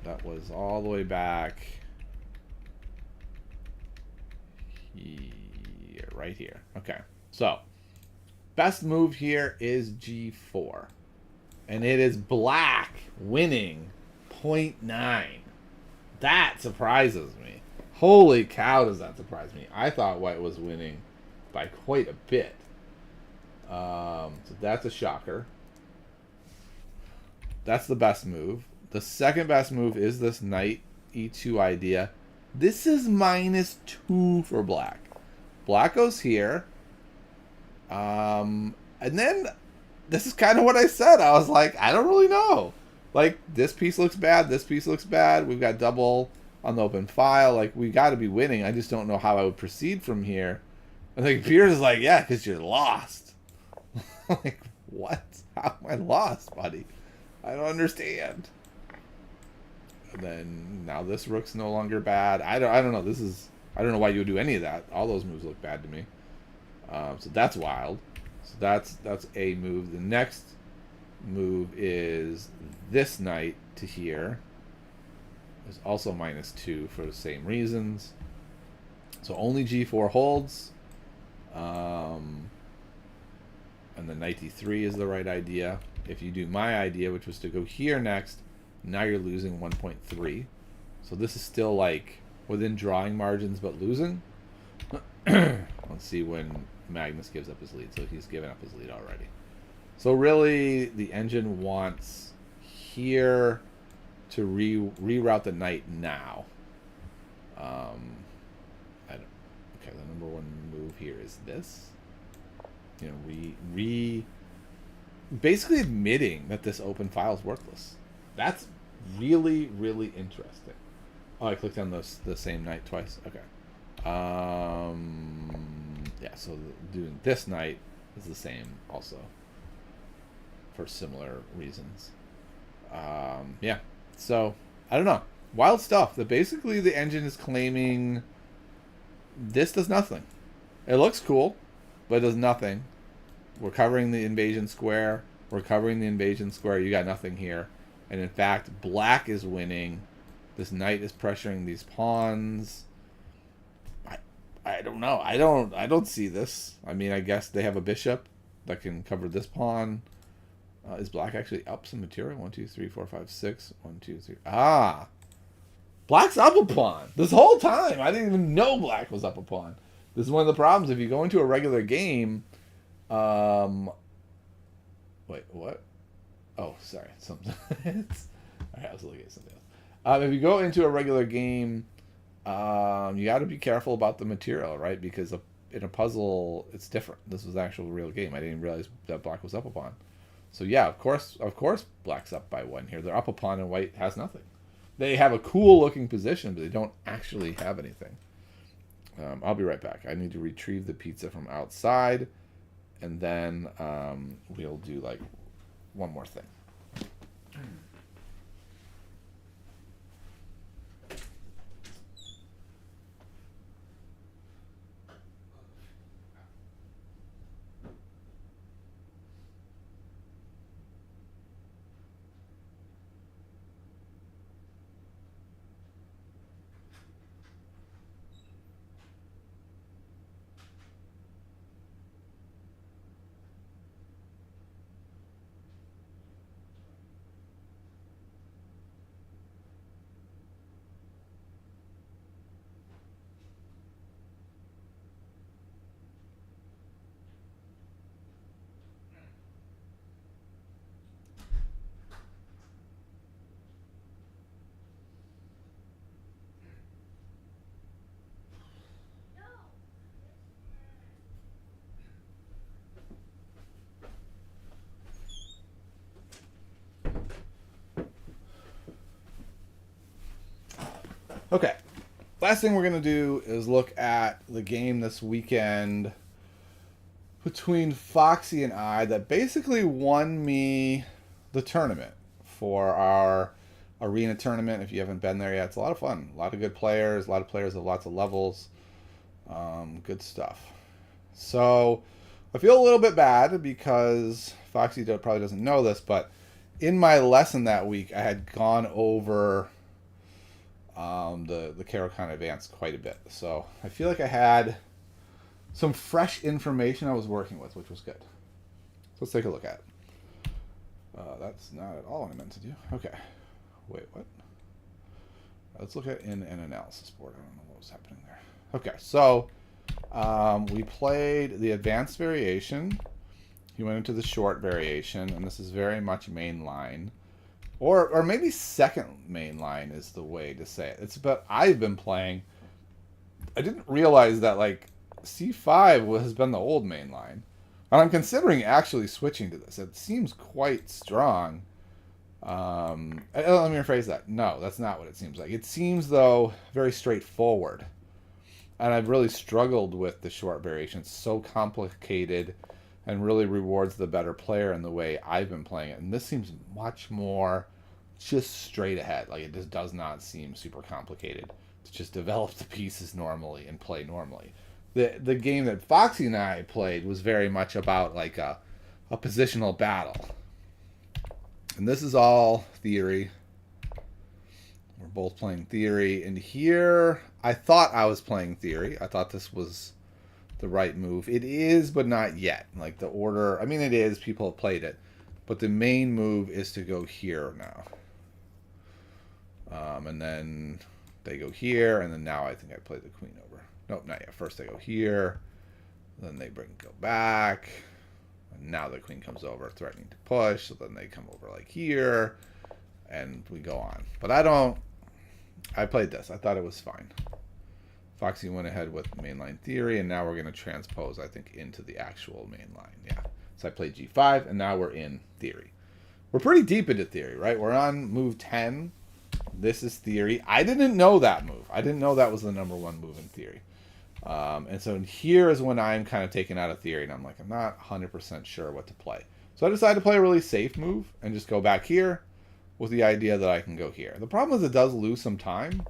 That was all the way back here, right here. Okay, so best move here is G4. And it is black winning 0.9. That surprises me. Holy cow, does that surprise me. I thought white was winning by quite a bit. So that's a shocker. That's the best move. The second best move is this knight E2 idea. This is -2 for black. Black goes here. And then this is kind of what I said. I was like, I don't really know. Like, this piece looks bad. This piece looks bad. We've got double on the open file. Like, we got to be winning. I just don't know how I would proceed from here. And the computer is like, yeah, because you're lost. Like, what? How am I lost, buddy? I don't understand. And then now this rook's no longer bad. I don't know. I don't know why you would do any of that. All those moves look bad to me. So that's wild. So that's a move. The next move is this knight to here. Is also -2 for the same reasons. So only G4 holds. And the knight D3 is the right idea. If you do my idea, which was to go here next, now you're losing 1.3. So this is still like within drawing margins but losing. Let's see when Magnus gives up his lead. So he's given up his lead already. So really, the engine wants here to reroute the knight now. Okay, the number one move here is this. You know, basically admitting that this open file is worthless. That's really, really interesting. Oh, I clicked on the same knight twice. Okay. Yeah, so doing this knight is the same also for similar reasons. Yeah. So, I don't know. Wild stuff. That basically the engine is claiming this does nothing. It looks cool, but it does nothing. We're covering the invasion square. We're covering the invasion square. You got nothing here. And in fact, black is winning. This knight is pressuring these pawns. I don't know. I don't see this. I mean, I guess they have a bishop that can cover this pawn. Is black actually up some material? 1, 2, 3, 4, 5, 6. 1, 2, 3. Ah, black's up a pawn this whole time. I didn't even know black was up a pawn. This is one of the problems if you go into a regular game. Wait, what? Oh, sorry. Something. All right, I was looking at something else. If you go into a regular game, you got to be careful about the material, right? Because in a puzzle, it's different. This was an actual real game. I didn't realize that black was up a pawn. So yeah, of course, black's up by 1 here. They're up a pawn and white has nothing. They have a cool looking position, but they don't actually have anything. I'll be right back. I need to retrieve the pizza from outside, and then we'll do like one more thing. Okay. Last thing we're going to do is look at the game this weekend between Foxy and I that basically won me the tournament for our arena tournament. If you haven't been there yet, it's a lot of fun. A lot of good players, a lot of players of lots of levels. Good stuff. So I feel a little bit bad because Foxy probably doesn't know this, but in my lesson that week, I had gone over the Caro-Kann Advance quite a bit. So I feel like I had some fresh information I was working with, which was good. So let's take a look at it. That's not at all what I meant to do. Okay. Wait, what? Let's look at in an analysis board. I don't know what was happening there. Okay, so we played the advanced variation. He went into the short variation, and this is very much mainline. Or maybe second main line is the way to say it. It's about I've been playing. I didn't realize that like C5 has been the old main line. And I'm considering actually switching to this. It seems quite strong. Let me rephrase that. No, that's not what it seems like. It seems, though, very straightforward. And I've really struggled with the short variation. It's so complicated and really rewards the better player in the way I've been playing it. And this seems much more just straight ahead. Like, it just does not seem super complicated to just develop the pieces normally and play normally. The game that Foxy and I played was very much about like a positional battle. And this is all theory. We're both playing theory. And here, I thought I was playing theory. I thought this was the right move. It is, but not yet. Like the order, I mean it is, people have played it. But the main move is to go here now. And then they go here, and then now I think I play the queen over. Nope, not yet. First they go here, then they go back, and now the queen comes over, threatening to push, so then they come over like here, and we go on. But I played this. I thought it was fine. Foxy went ahead with mainline theory, and now we're going to transpose, I think, into the actual mainline. Yeah, So I played g5, and now we're in theory. We're pretty deep into theory, right? We're on move 10. This is theory. I didn't know that move. I didn't know that was the number one move in theory. And so here is when I'm kind of taken out of theory, and I'm like, I'm not 100% sure what to play. So I decided to play a really safe move and just go back here with the idea that I can go here. The problem is it does lose some time.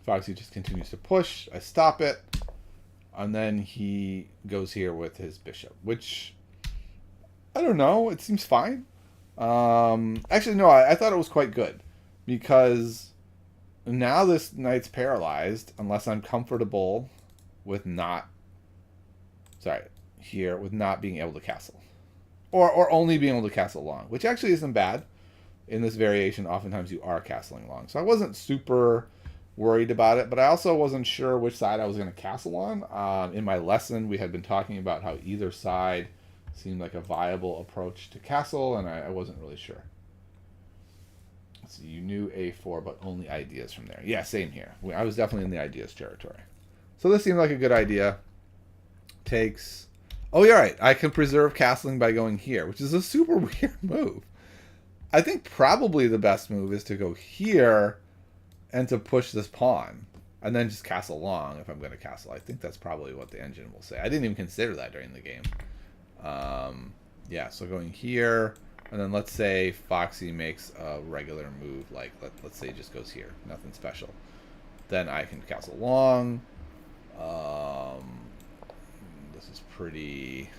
Foxy just continues to push. I stop it. And then he goes here with his bishop, which, I don't know. It seems fine. Actually, no, I thought it was quite good. Because now this knight's paralyzed unless I'm comfortable with not... Sorry, here, with not being able to castle. Or only being able to castle long, which actually isn't bad. In this variation, oftentimes you are castling long. So I wasn't super worried about it, but I also wasn't sure which side I was going to castle on. In my lesson, we had been talking about how either side seemed like a viable approach to castle, and I wasn't really sure. So you knew a4, but only ideas from there. Yeah, same here. I was definitely in the ideas territory. So this seemed like a good idea. Takes... Oh, you're right. I can preserve castling by going here, which is a super weird move. I think probably the best move is to go here and to push this pawn, and then just castle long if I'm going to castle. I think that's probably what the engine will say. I didn't even consider that during the game. Yeah, so going here, and then let's say Foxy makes a regular move, like let's say he just goes here, nothing special. Then I can castle long. This is pretty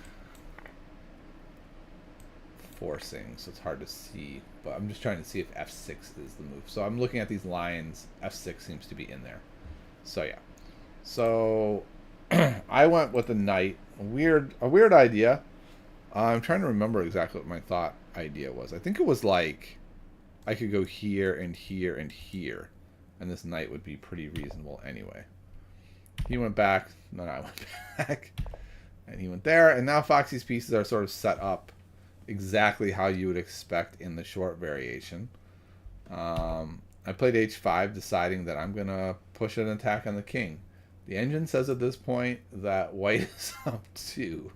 forcing, so it's hard to see, but I'm just trying to see if f6 is the move. So I'm looking at these lines. F6 seems to be in there. So yeah, so I went with the knight. A weird idea. I'm trying to remember exactly what my thought idea was. I think it was like I could go here and here and here, and this knight would be pretty reasonable anyway. He went back, then I went back, and he went there, and now Foxy's pieces are sort of set up exactly how you would expect in the short variation. I played h5, deciding that I'm going to push an attack on the king. The engine says at this point that white is up 2.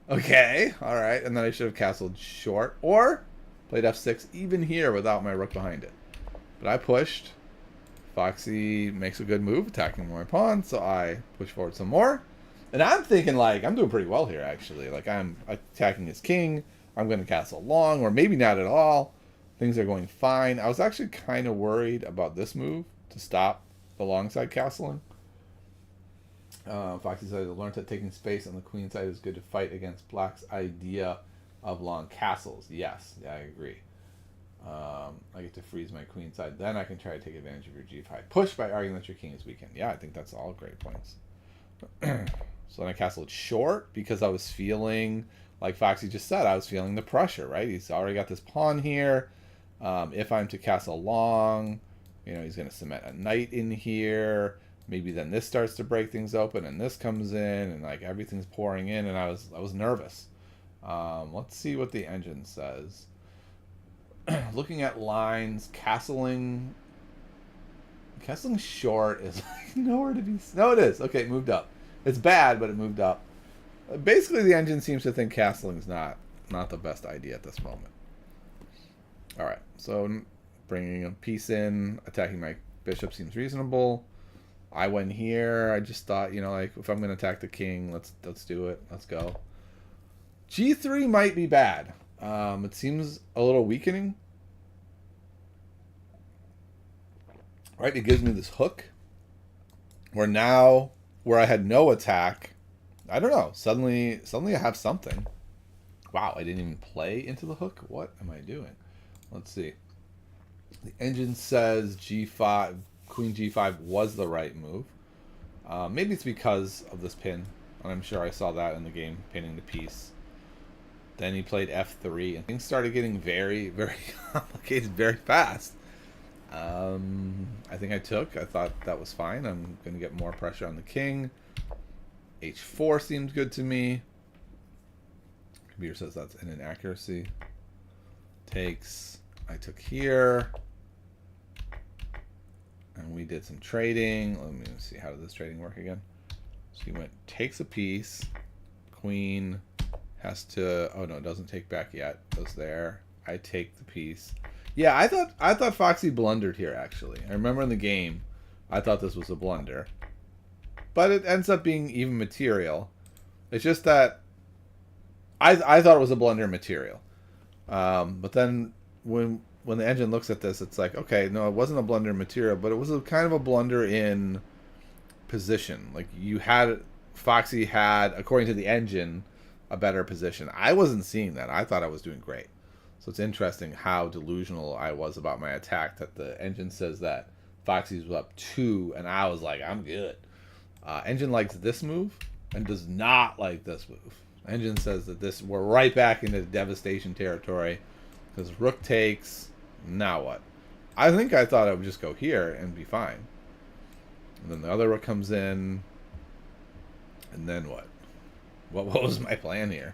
Okay, alright, and then I should have castled short, or played f6 even here without my rook behind it. But I pushed. Foxy makes a good move, attacking my pawn, so I push forward some more. And I'm thinking, like, I'm doing pretty well here, actually. Like, I'm attacking his king. I'm going to castle long, or maybe not at all. Things are going fine. I was actually kind of worried about this move to stop the long side castling. Foxy said, I learned that taking space on the queen side is good to fight against black's idea of long castles. Yes, yeah, I agree. I get to freeze my queen side. Then I can try to take advantage of your g5 push by arguing that your king is weakened. Yeah, I think that's all great points. So then I castled short because I was feeling, like Foxy just said, I was feeling the pressure, right? He's already got this pawn here. If I'm to castle long, you know, he's going to cement a knight in here. Maybe then this starts to break things open, and this comes in, and like everything's pouring in, and I was nervous. Let's see what the engine says. Looking at lines, castling short is like nowhere to be. No, it is. Okay, it moved up. It's bad, but it moved up. Basically, the engine seems to think castling's not the best idea at this moment. All right, so bringing a piece in, attacking my bishop seems reasonable. I went here. I just thought, you know, like if I'm going to attack the king, let's do it. Let's go. G3 might be bad. It seems a little weakening. Right, it gives me this hook. Where I had no attack, I don't know. Suddenly I have something. Wow, I didn't even play into the hook. What am I doing? Let's see. The engine says G5, Queen G5 was the right move. Maybe it's because of this pin. I'm sure I saw that in the game, pinning the piece. Then he played F3, and things started getting very, very complicated very fast. I think I thought that was fine. I'm going to get more pressure on the king. H4 seemed good to me. Computer says that's an inaccuracy. Takes. I took here. And we did some trading. Let me see. How did this trading work again? So he went, takes a piece. Queen. Has to... Oh, no, it doesn't take back yet. Goes there. I take the piece. Yeah, I thought Foxy blundered here, actually. I remember in the game, I thought this was a blunder. But it ends up being even material. It's just that I thought it was a blunder material. But then when the engine looks at this, it's like, okay, no, it wasn't a blunder material, but it was a kind of a blunder in position. Like Foxy had, according to the engine, a better position. I wasn't seeing that. I thought I was doing great. So it's interesting how delusional I was about my attack, that the engine says that Foxy was up 2, and I was like, I'm good. Engine likes this move and does not like this move. Engine says that we're right back into devastation territory because rook takes. Now what? I thought I would just go here and be fine. And then the other rook comes in. And then what? What was my plan here?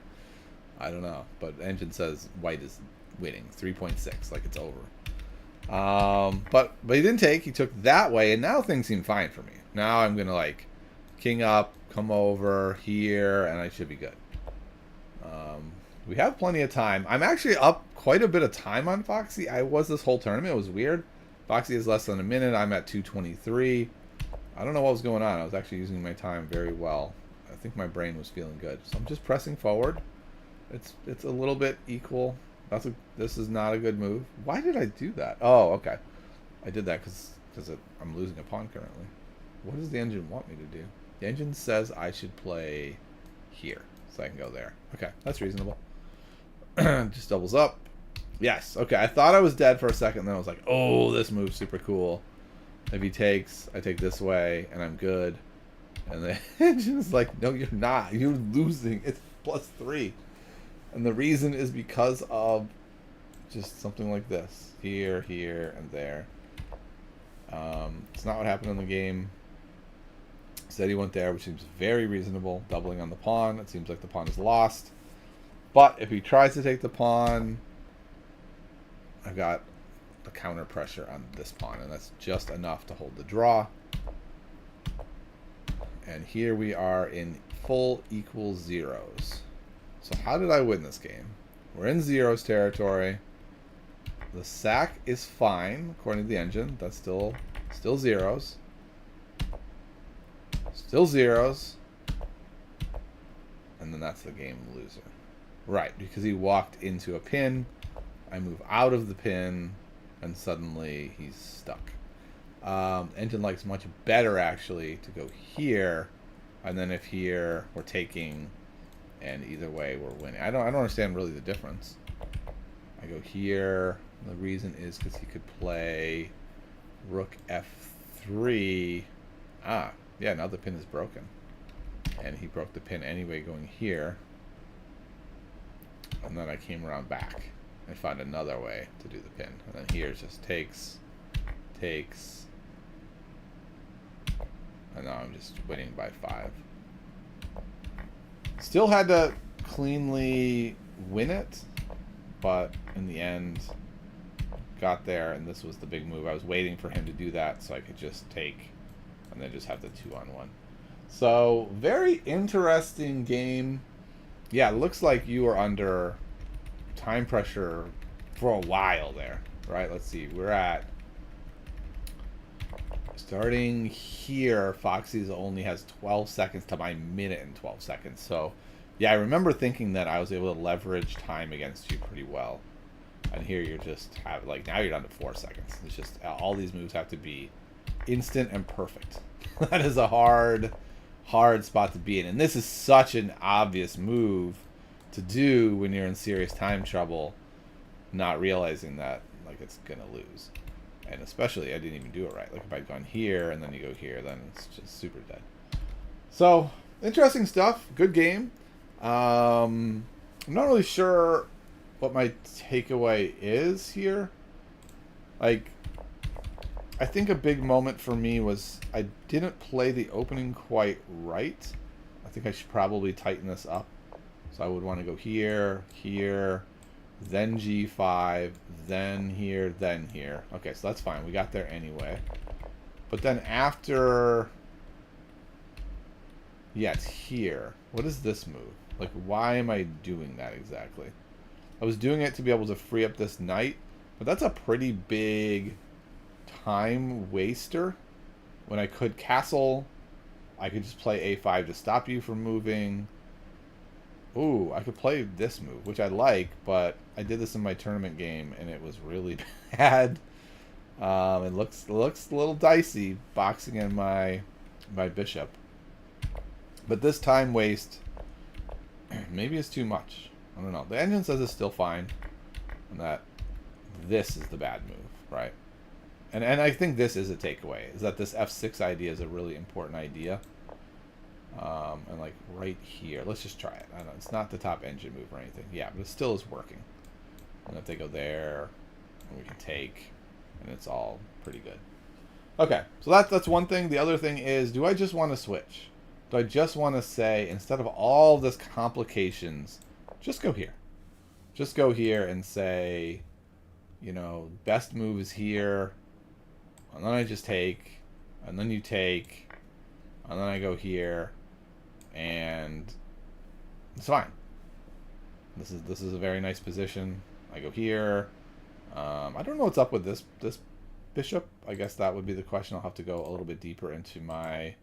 I don't know. But engine says white is winning 3.6, like it's over. But he didn't take. He took that way, and now things seem fine for me. Now I'm gonna like king up, come over here, and I should be good. We have plenty of time. I'm actually up quite a bit of time on Foxy. I was this whole tournament. It was weird. Foxy is less than a minute. I'm at 2:23. I don't know what was going on. I was actually using my time very well. I think my brain was feeling good. So I'm just pressing forward. It's a little bit equal. This is not a good move. Why did I do that? Oh, okay. I did that because I'm losing a pawn currently. What does the engine want me to do? The engine says I should play here, so I can go there. Okay, that's reasonable. Just doubles up. Yes, okay. I thought I was dead for a second, then I was like, oh, this move's super cool. If he takes, I take this way, and I'm good. And the engine's like, no, you're not. You're losing. It's +3. And the reason is because of just something like this. Here, here, and there. It's not what happened in the game. Said he went there, which seems very reasonable. Doubling on the pawn. It seems like the pawn is lost. But if he tries to take the pawn, I've got the counter pressure on this pawn, and that's just enough to hold the draw. And here we are in full equal zeros. So how did I win this game? We're in zeros territory. The sack is fine, according to the engine. That's still zeros. Still zeros. And then that's the game loser. Right, because he walked into a pin. I move out of the pin, and suddenly he's stuck. Engine likes much better, actually, to go here, and then if here, we're taking, and either way, we're winning. I don't understand really the difference. I go here. The reason is because he could play rook f3. Ah, yeah, now the pin is broken. And he broke the pin anyway going here. And then I came around back and found another way to do the pin. And then here just takes. And now I'm just winning by 5. Still had to cleanly win it, but in the end, got there, and this was the big move. I was waiting for him to do that so I could just take and then just have the 2-on-1. So, very interesting game. Yeah, it looks like you were under time pressure for a while there, right? Let's see. We're at starting here. Foxy's only has 12 seconds to my minute and 12 seconds. So, yeah, I remember thinking that I was able to leverage time against you pretty well. And here you're just now you're down to 4 seconds. It's just all these moves have to be instant and perfect. That is a hard spot to be in. And this is such an obvious move to do when you're in serious time trouble, not realizing that like it's gonna lose. And especially I didn't even do it right. Like if I'd gone here and then you go here, then it's just super dead. So interesting stuff. Good game. I'm not really sure what my takeaway is here. Like, I think a big moment for me was I didn't play the opening quite right. I think I should probably tighten this up. So I would want to go here, here, then G5, then here, then here. Okay, so that's fine. We got there anyway. But then after... Yeah, it's here. What is this move? Like, why am I doing that exactly? I was doing it to be able to free up this knight, but that's a pretty big time waster. When I could castle, I could just play a5 to stop you from moving. Ooh, I could play this move, which I like, but I did this in my tournament game, and it was really bad. It looks a little dicey boxing in my bishop. But this time waste maybe is too much. I don't know. The engine says it's still fine, and that this is the bad move, right? And I think this is a takeaway, is that this f6 idea is a really important idea. And like right here, let's just try it. I don't know, it's not the top engine move or anything. Yeah, but it still is working. And if they go there, and we can take, and it's all pretty good. Okay, so that's one thing. The other thing is, do I just want to switch? Do I just want to say, instead of all this complications, just go here. Just go here and say, you know, best move is here, and then I just take, and then you take, and then I go here, and it's fine. This is a very nice position. I go here. I don't know what's up with this bishop. I guess that would be the question. I'll have to go a little bit deeper into my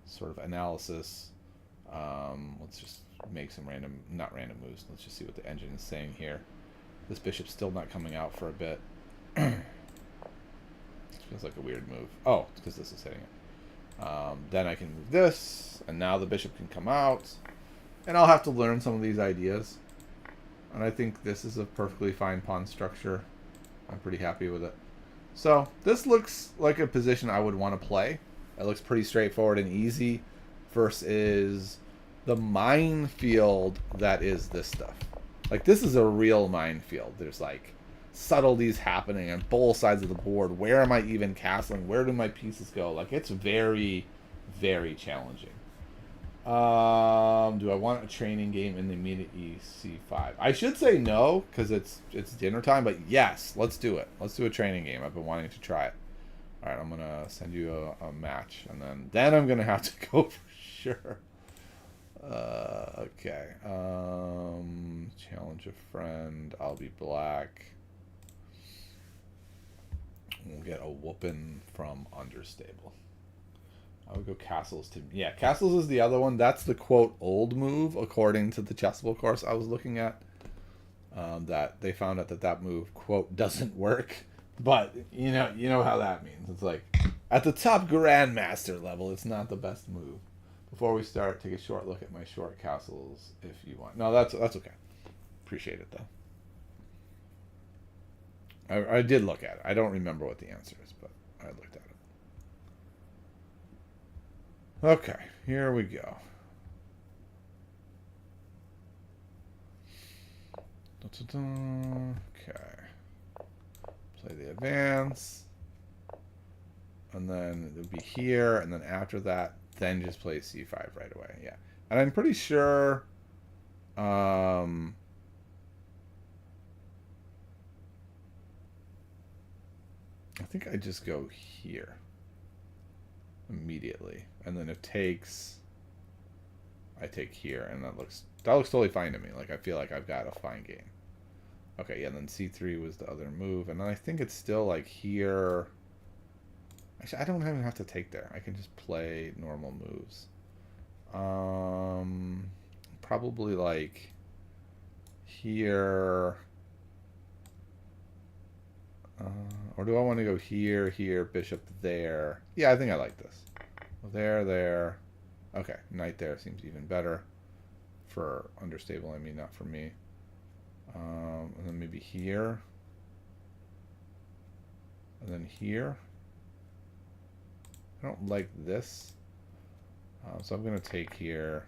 sort of analysis. Let's just make some not random moves. Let's just see what the engine is saying here. This bishop's still not coming out for a bit. It feels like a weird move. Oh, it's because this is hitting it. Then I can move this, and now the bishop can come out. And I'll have to learn some of these ideas. And I think this is a perfectly fine pawn structure. I'm pretty happy with it. So this looks like a position I would want to play. It looks pretty straightforward and easy versus the minefield that is this stuff. Like, this is a real minefield. There's like subtleties happening on both sides of the board. Where am I even castling? Where do my pieces go? Like, it's very, very challenging. Do I want a training game in the immediate EC5? I should say no, because it's dinner time, but yes, let's do it. Let's do a training game. I've been wanting to try it. Alright, I'm gonna send you a match, and then I'm gonna have to go for sure. Okay. Challenge a friend. I'll be black. We'll get a whooping from Understable. I would go Castles to... Yeah, Castles is the other one. That's the, quote, old move, according to the Chessable course I was looking at. That they found out that move, quote, doesn't work. But, you know how that means. It's like, at the top Grandmaster level, it's not the best move. Before we start, take a short look at my short castles if you want. No, that's okay. Appreciate it, though. I did look at it. I don't remember what the answer is, but I looked at it. Okay, here we go. Okay. Play the advance. And then it would be here, and then after that, then just play c5 right away. Yeah. And I'm pretty sure... I think I just go here. Immediately. And then it takes... I take here, and that looks totally fine to me. Like, I feel like I've got a fine game. Okay, yeah, and then c3 was the other move. And then I think it's still, like, here... Actually, I don't even have to take there. I can just play normal moves. Probably, like, here... or do I want to go here, here, bishop there? Yeah, I think I like this. There, there. Okay, knight there seems even better. For Understable, I mean, not for me. And then maybe here. And then here. I don't like this. So I'm going to take here.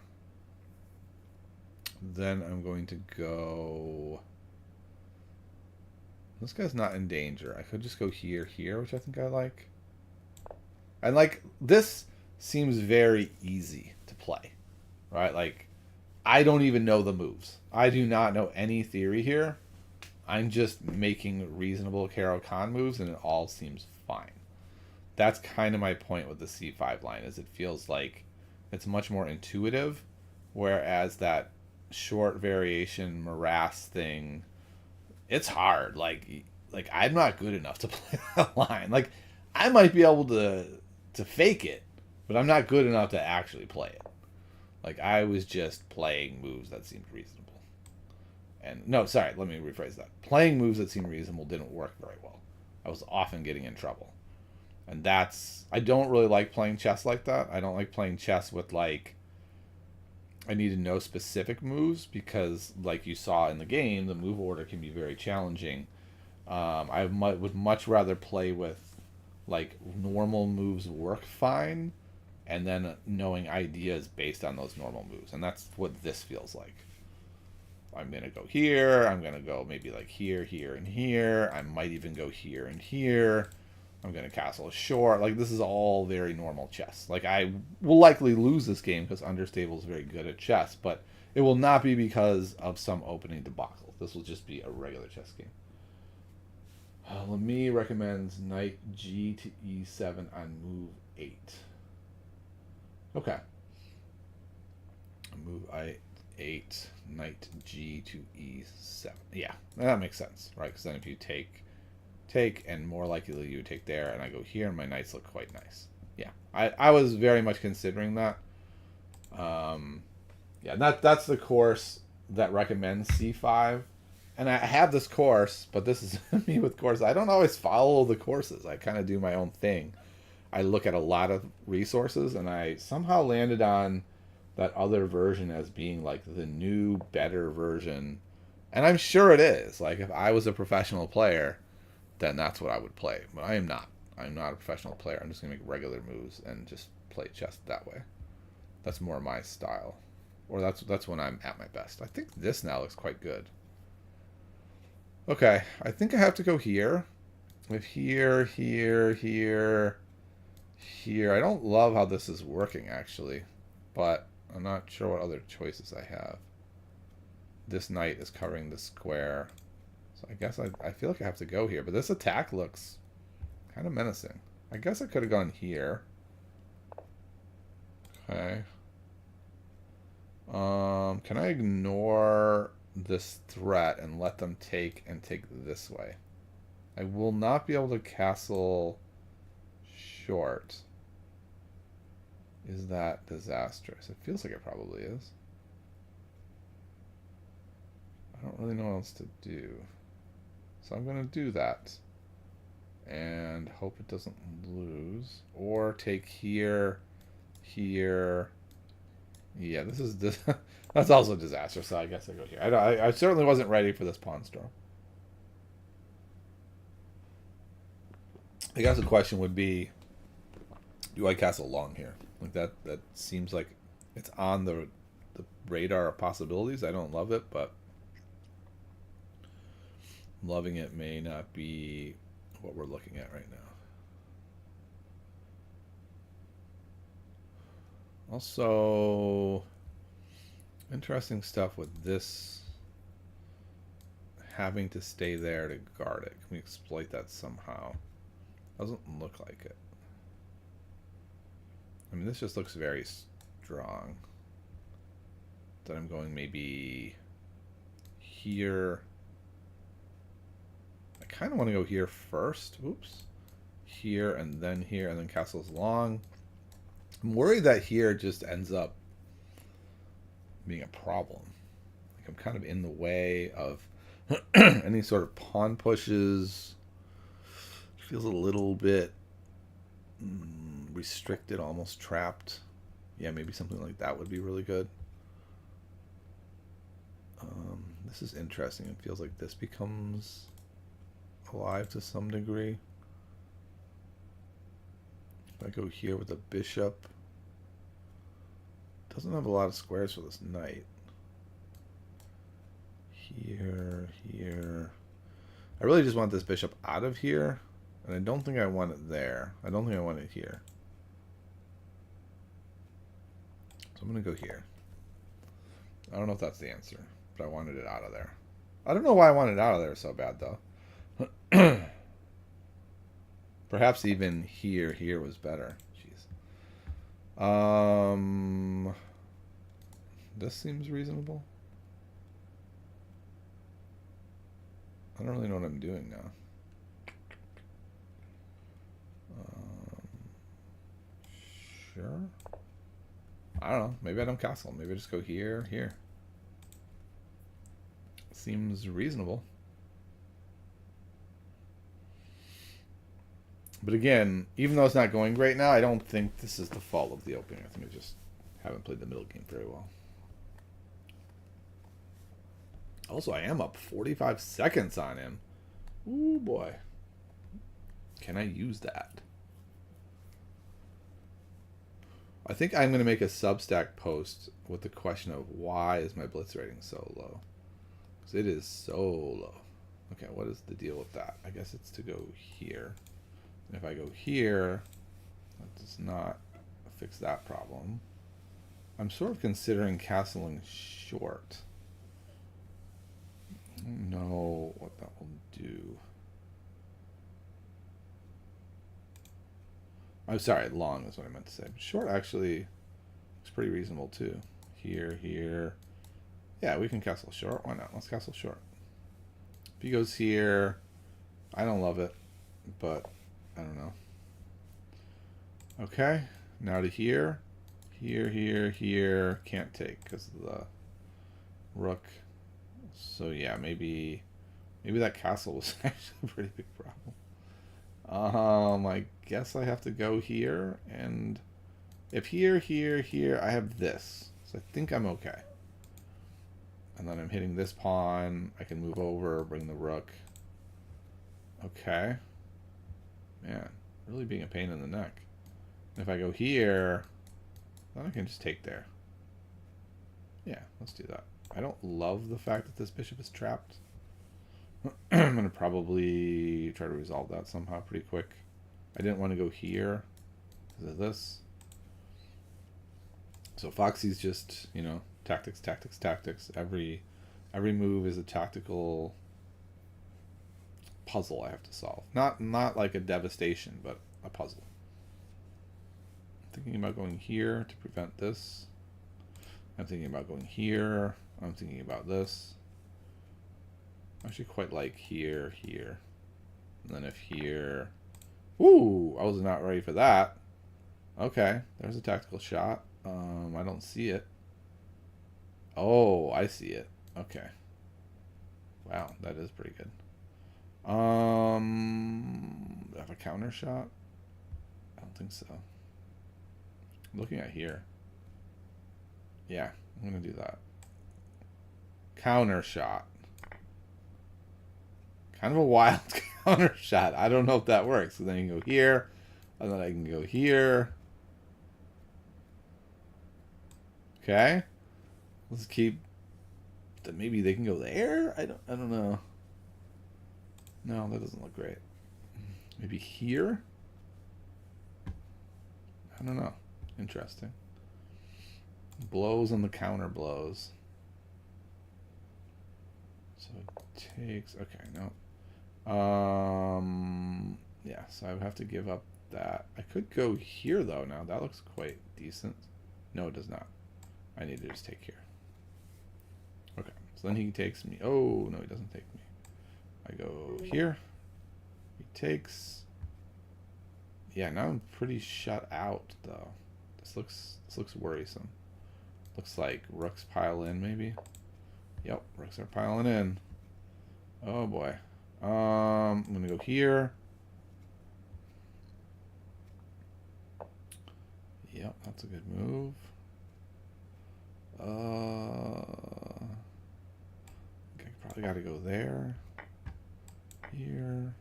Then I'm going to go... This guy's not in danger. I could just go here, here, which I think I like. And, like, this seems very easy to play, right? Like, I don't even know the moves. I do not know any theory here. I'm just making reasonable Caro-Kann moves, and it all seems fine. That's kind of my point with the c5 line, is it feels like it's much more intuitive, whereas that short variation morass thing, it's hard. Like I'm not good enough to play that line. Like I might be able to fake it, but I'm not good enough to actually play it. Like I was just playing moves that seemed reasonable. And no, sorry, let me rephrase that. Playing moves that seemed reasonable didn't work very well. I was often getting in trouble. And that's I don't really like playing chess like that. I don't like playing chess with like I need to know specific moves because like you saw in the game, the move order can be very challenging. Would much rather play with like normal moves work fine and then knowing ideas based on those normal moves. And that's what this feels like. I'm going to go here. I'm going to go maybe like here, here, and here. I might even go here and here. I'm going to castle a short. Like, this is all very normal chess. Like, I will likely lose this game because Understable is very good at chess, but it will not be because of some opening debacle. This will just be a regular chess game. Lamy recommends knight g to e7 on move 8. Okay. Move I8, knight g to e7. Yeah, that makes sense, right? Because then if you take, and more likely you would take there, and I go here, and my knights look quite nice. Yeah, I was very much considering that. Yeah, that's the course that recommends c5. And I have this course, but this is me with courses. I don't always follow the courses. I kind of do my own thing. I look at a lot of resources, and I somehow landed on that other version as being like the new, better version. And I'm sure it is. Like, if I was a professional player, then that's what I would play. But I am not. I'm not a professional player. I'm just going to make regular moves and just play chess that way. That's more my style. Or that's when I'm at my best. I think this now looks quite good. Okay, I think I have to go here. With here, here, here, here. I don't love how this is working, actually. But I'm not sure what other choices I have. This knight is covering the square. So I guess I feel like I have to go here. But this attack looks kind of menacing. I guess I could have gone here. Okay. Can I ignore this threat and let them take this way? I will not be able to castle short. Is that disastrous? It feels like it probably is. I don't really know what else to do. So I'm going to do that. And hope it doesn't lose. Or take here, here. Yeah, this is that's also disastrous, so I guess I go here. I certainly wasn't ready for this pawn storm. I guess the question would be, do I castle long here? Like that seems like it's on the radar of possibilities. I don't love it, but loving it may not be what we're looking at right now. Also, interesting stuff with this having to stay there to guard it. Can we exploit that somehow? Doesn't look like it. I mean, this just looks very strong. Then I'm going maybe here. I kind of want to go here first. Oops. Here and then castles long. I'm worried that here just ends up being a problem. Like I'm kind of in the way of any sort of pawn pushes. Feels a little bit restricted, almost trapped. Yeah, maybe something like that would be really good. This is interesting. It feels like this becomes alive to some degree. If I go here with the bishop, doesn't have a lot of squares for this knight. Here, here. I really just want this bishop out of here, and I don't think I want it there. I don't think I want it here. So I'm going to go here. I don't know if that's the answer, but I wanted it out of there. I don't know why I wanted it out of there so bad, though. Perhaps even here was better. Jeez. This seems reasonable. I don't really know what I'm doing now. Um, sure. I don't know. Maybe I don't castle. Maybe I just go here, here. Seems reasonable. But again, even though it's not going great now, I don't think this is the fault of the opening. I think I just haven't played the middle game very well. Also, I am up 45 seconds on him. Ooh, boy. Can I use that? I think I'm going to make a Substack post with the question of why is my blitz rating so low? Because it is so low. Okay, what is the deal with that? I guess it's to go here. And if I go here, that does not fix that problem. I'm sort of considering castling short. I don't know what that will do. I'm sorry, long is what I meant to say. But short actually is pretty reasonable too. Here, here. Yeah, we can castle short. Why not? Let's castle short. If he goes here, I don't love it, but I don't know. Okay, now to here. Here, here, here. Can't take because of the rook. So yeah, maybe that castle was actually a pretty big problem. I guess I have to go here, and if here, here, here, I have this. So I think I'm okay. And then I'm hitting this pawn. I can move over, bring the rook. Okay. Man, really being a pain in the neck. And if I go here, then I can just take there. Yeah, let's do that. I don't love the fact that this bishop is trapped. I'm going to probably try to resolve that somehow pretty quick. I didn't want to go here because of this. So Foxy's just, you know, tactics, tactics, tactics. Every move is a tactical puzzle I have to solve. Not like a devastation, but a puzzle. I'm thinking about going here to prevent this. I'm thinking about going here. I'm thinking about this. I actually quite like here, here. And then if here... Ooh, I was not ready for that. Okay, there's a tactical shot. I don't see it. Oh, I see it. Okay. Wow, that is pretty good. I have a counter shot? I don't think so. I'm looking at here. Yeah, I'm going to do that. Counter shot. Kind of a wild counter shot. I don't know if that works. So then you can go here, and then I can go here. Okay. Let's keep. Maybe they can go there. I don't know. No, that doesn't look great. Maybe here. I don't know. Interesting. Blows on the counter blows. So it takes. Okay, no. Yeah, so I would have to give up that. I could go here though now. That looks quite decent. No, it does not. I need to just take here. Okay, so then he takes me. Oh, no, he doesn't take me. I go here. He takes. Yeah, now I'm pretty shut out though. This looks worrisome. Looks like rooks pile in maybe. Yep, rooks are piling in. Oh boy. I'm gonna go here. Yep, that's a good move. Okay, probably got to go there. Here.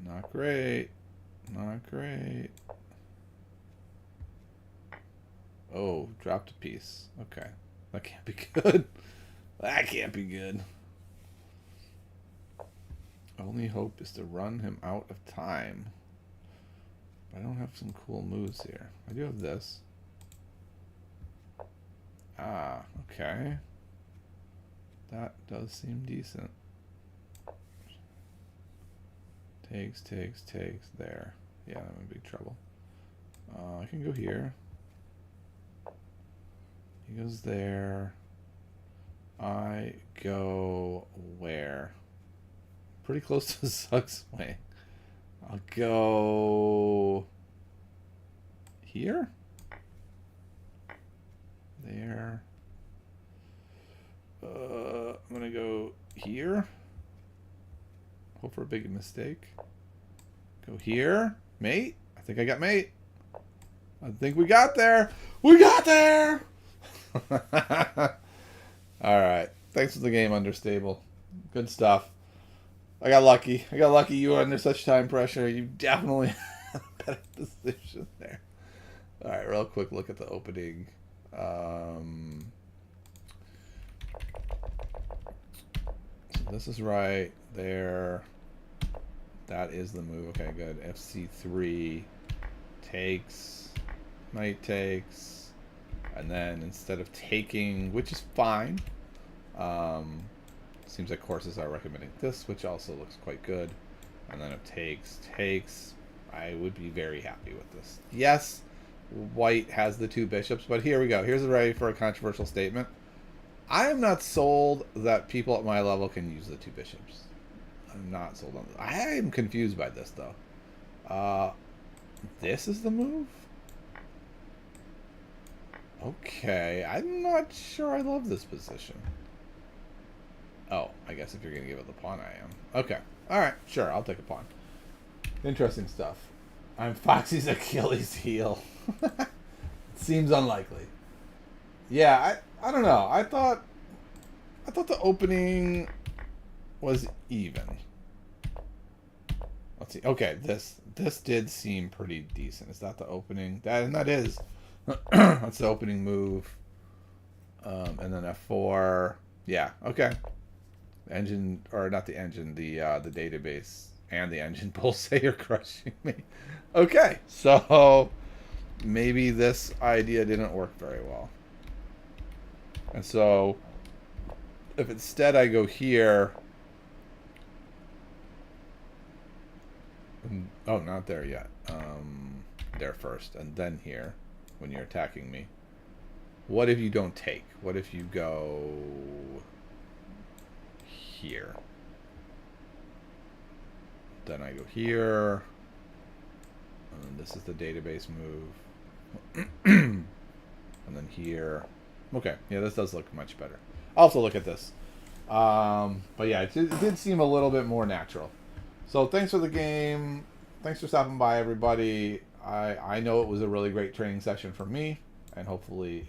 Not great. Not great. Oh, dropped a piece. Okay. That can't be good. That can't be good. Only hope is to run him out of time. I don't have some cool moves here. I do have this. Ah, okay. That does seem decent. Takes, takes, takes. There. Yeah, I'm in big trouble. I can go here. He goes there. I go where? Pretty close to Zug's Wing. I'll go here. There. I'm gonna go here. Hope for a big mistake. Go here. Mate. I think I got mate. I think we got there. We got there! Alright. Thanks for the game, Understable. Good stuff. I got lucky. You were under such time pressure. You definitely had a better position there. Alright, real quick look at the opening. So this is right there. That is the move. Okay, good. FC3 takes, knight takes, and then instead of taking, which is fine, seems like courses are recommending this, which also looks quite good. And then it takes. I would be very happy with this. Yes, white has the 2 bishops, but here we go. Here's ready for a controversial statement. I am not sold that people at my level can use the 2 bishops. I'm not sold on this. I am confused by this, though. This is the move? Okay, I'm not sure I love this position. Oh, I guess if you're going to give it the pawn, I am. Okay. Alright, sure, I'll take a pawn. Interesting stuff. I'm Foxy's Achilles heel. Seems unlikely. Yeah, I don't know. I thought the opening was even. Let's see. Okay, this did seem pretty decent. Is that the opening? That is. That's the opening move. And then F4. Yeah. Okay. Engine, or not the engine, the database and the engine both say you're crushing me. Okay, so maybe this idea didn't work very well. And so if instead I go here, oh, not there yet. There first, and then here when you're attacking me. What if you don't take? What if you go here? Then I go here. And this is the database move. And then here. Okay, yeah, this does look much better. I'll also look at this. But yeah, it did seem a little bit more natural. So thanks for the game. Thanks for stopping by, everybody. I know it was a really great training session for me, and hopefully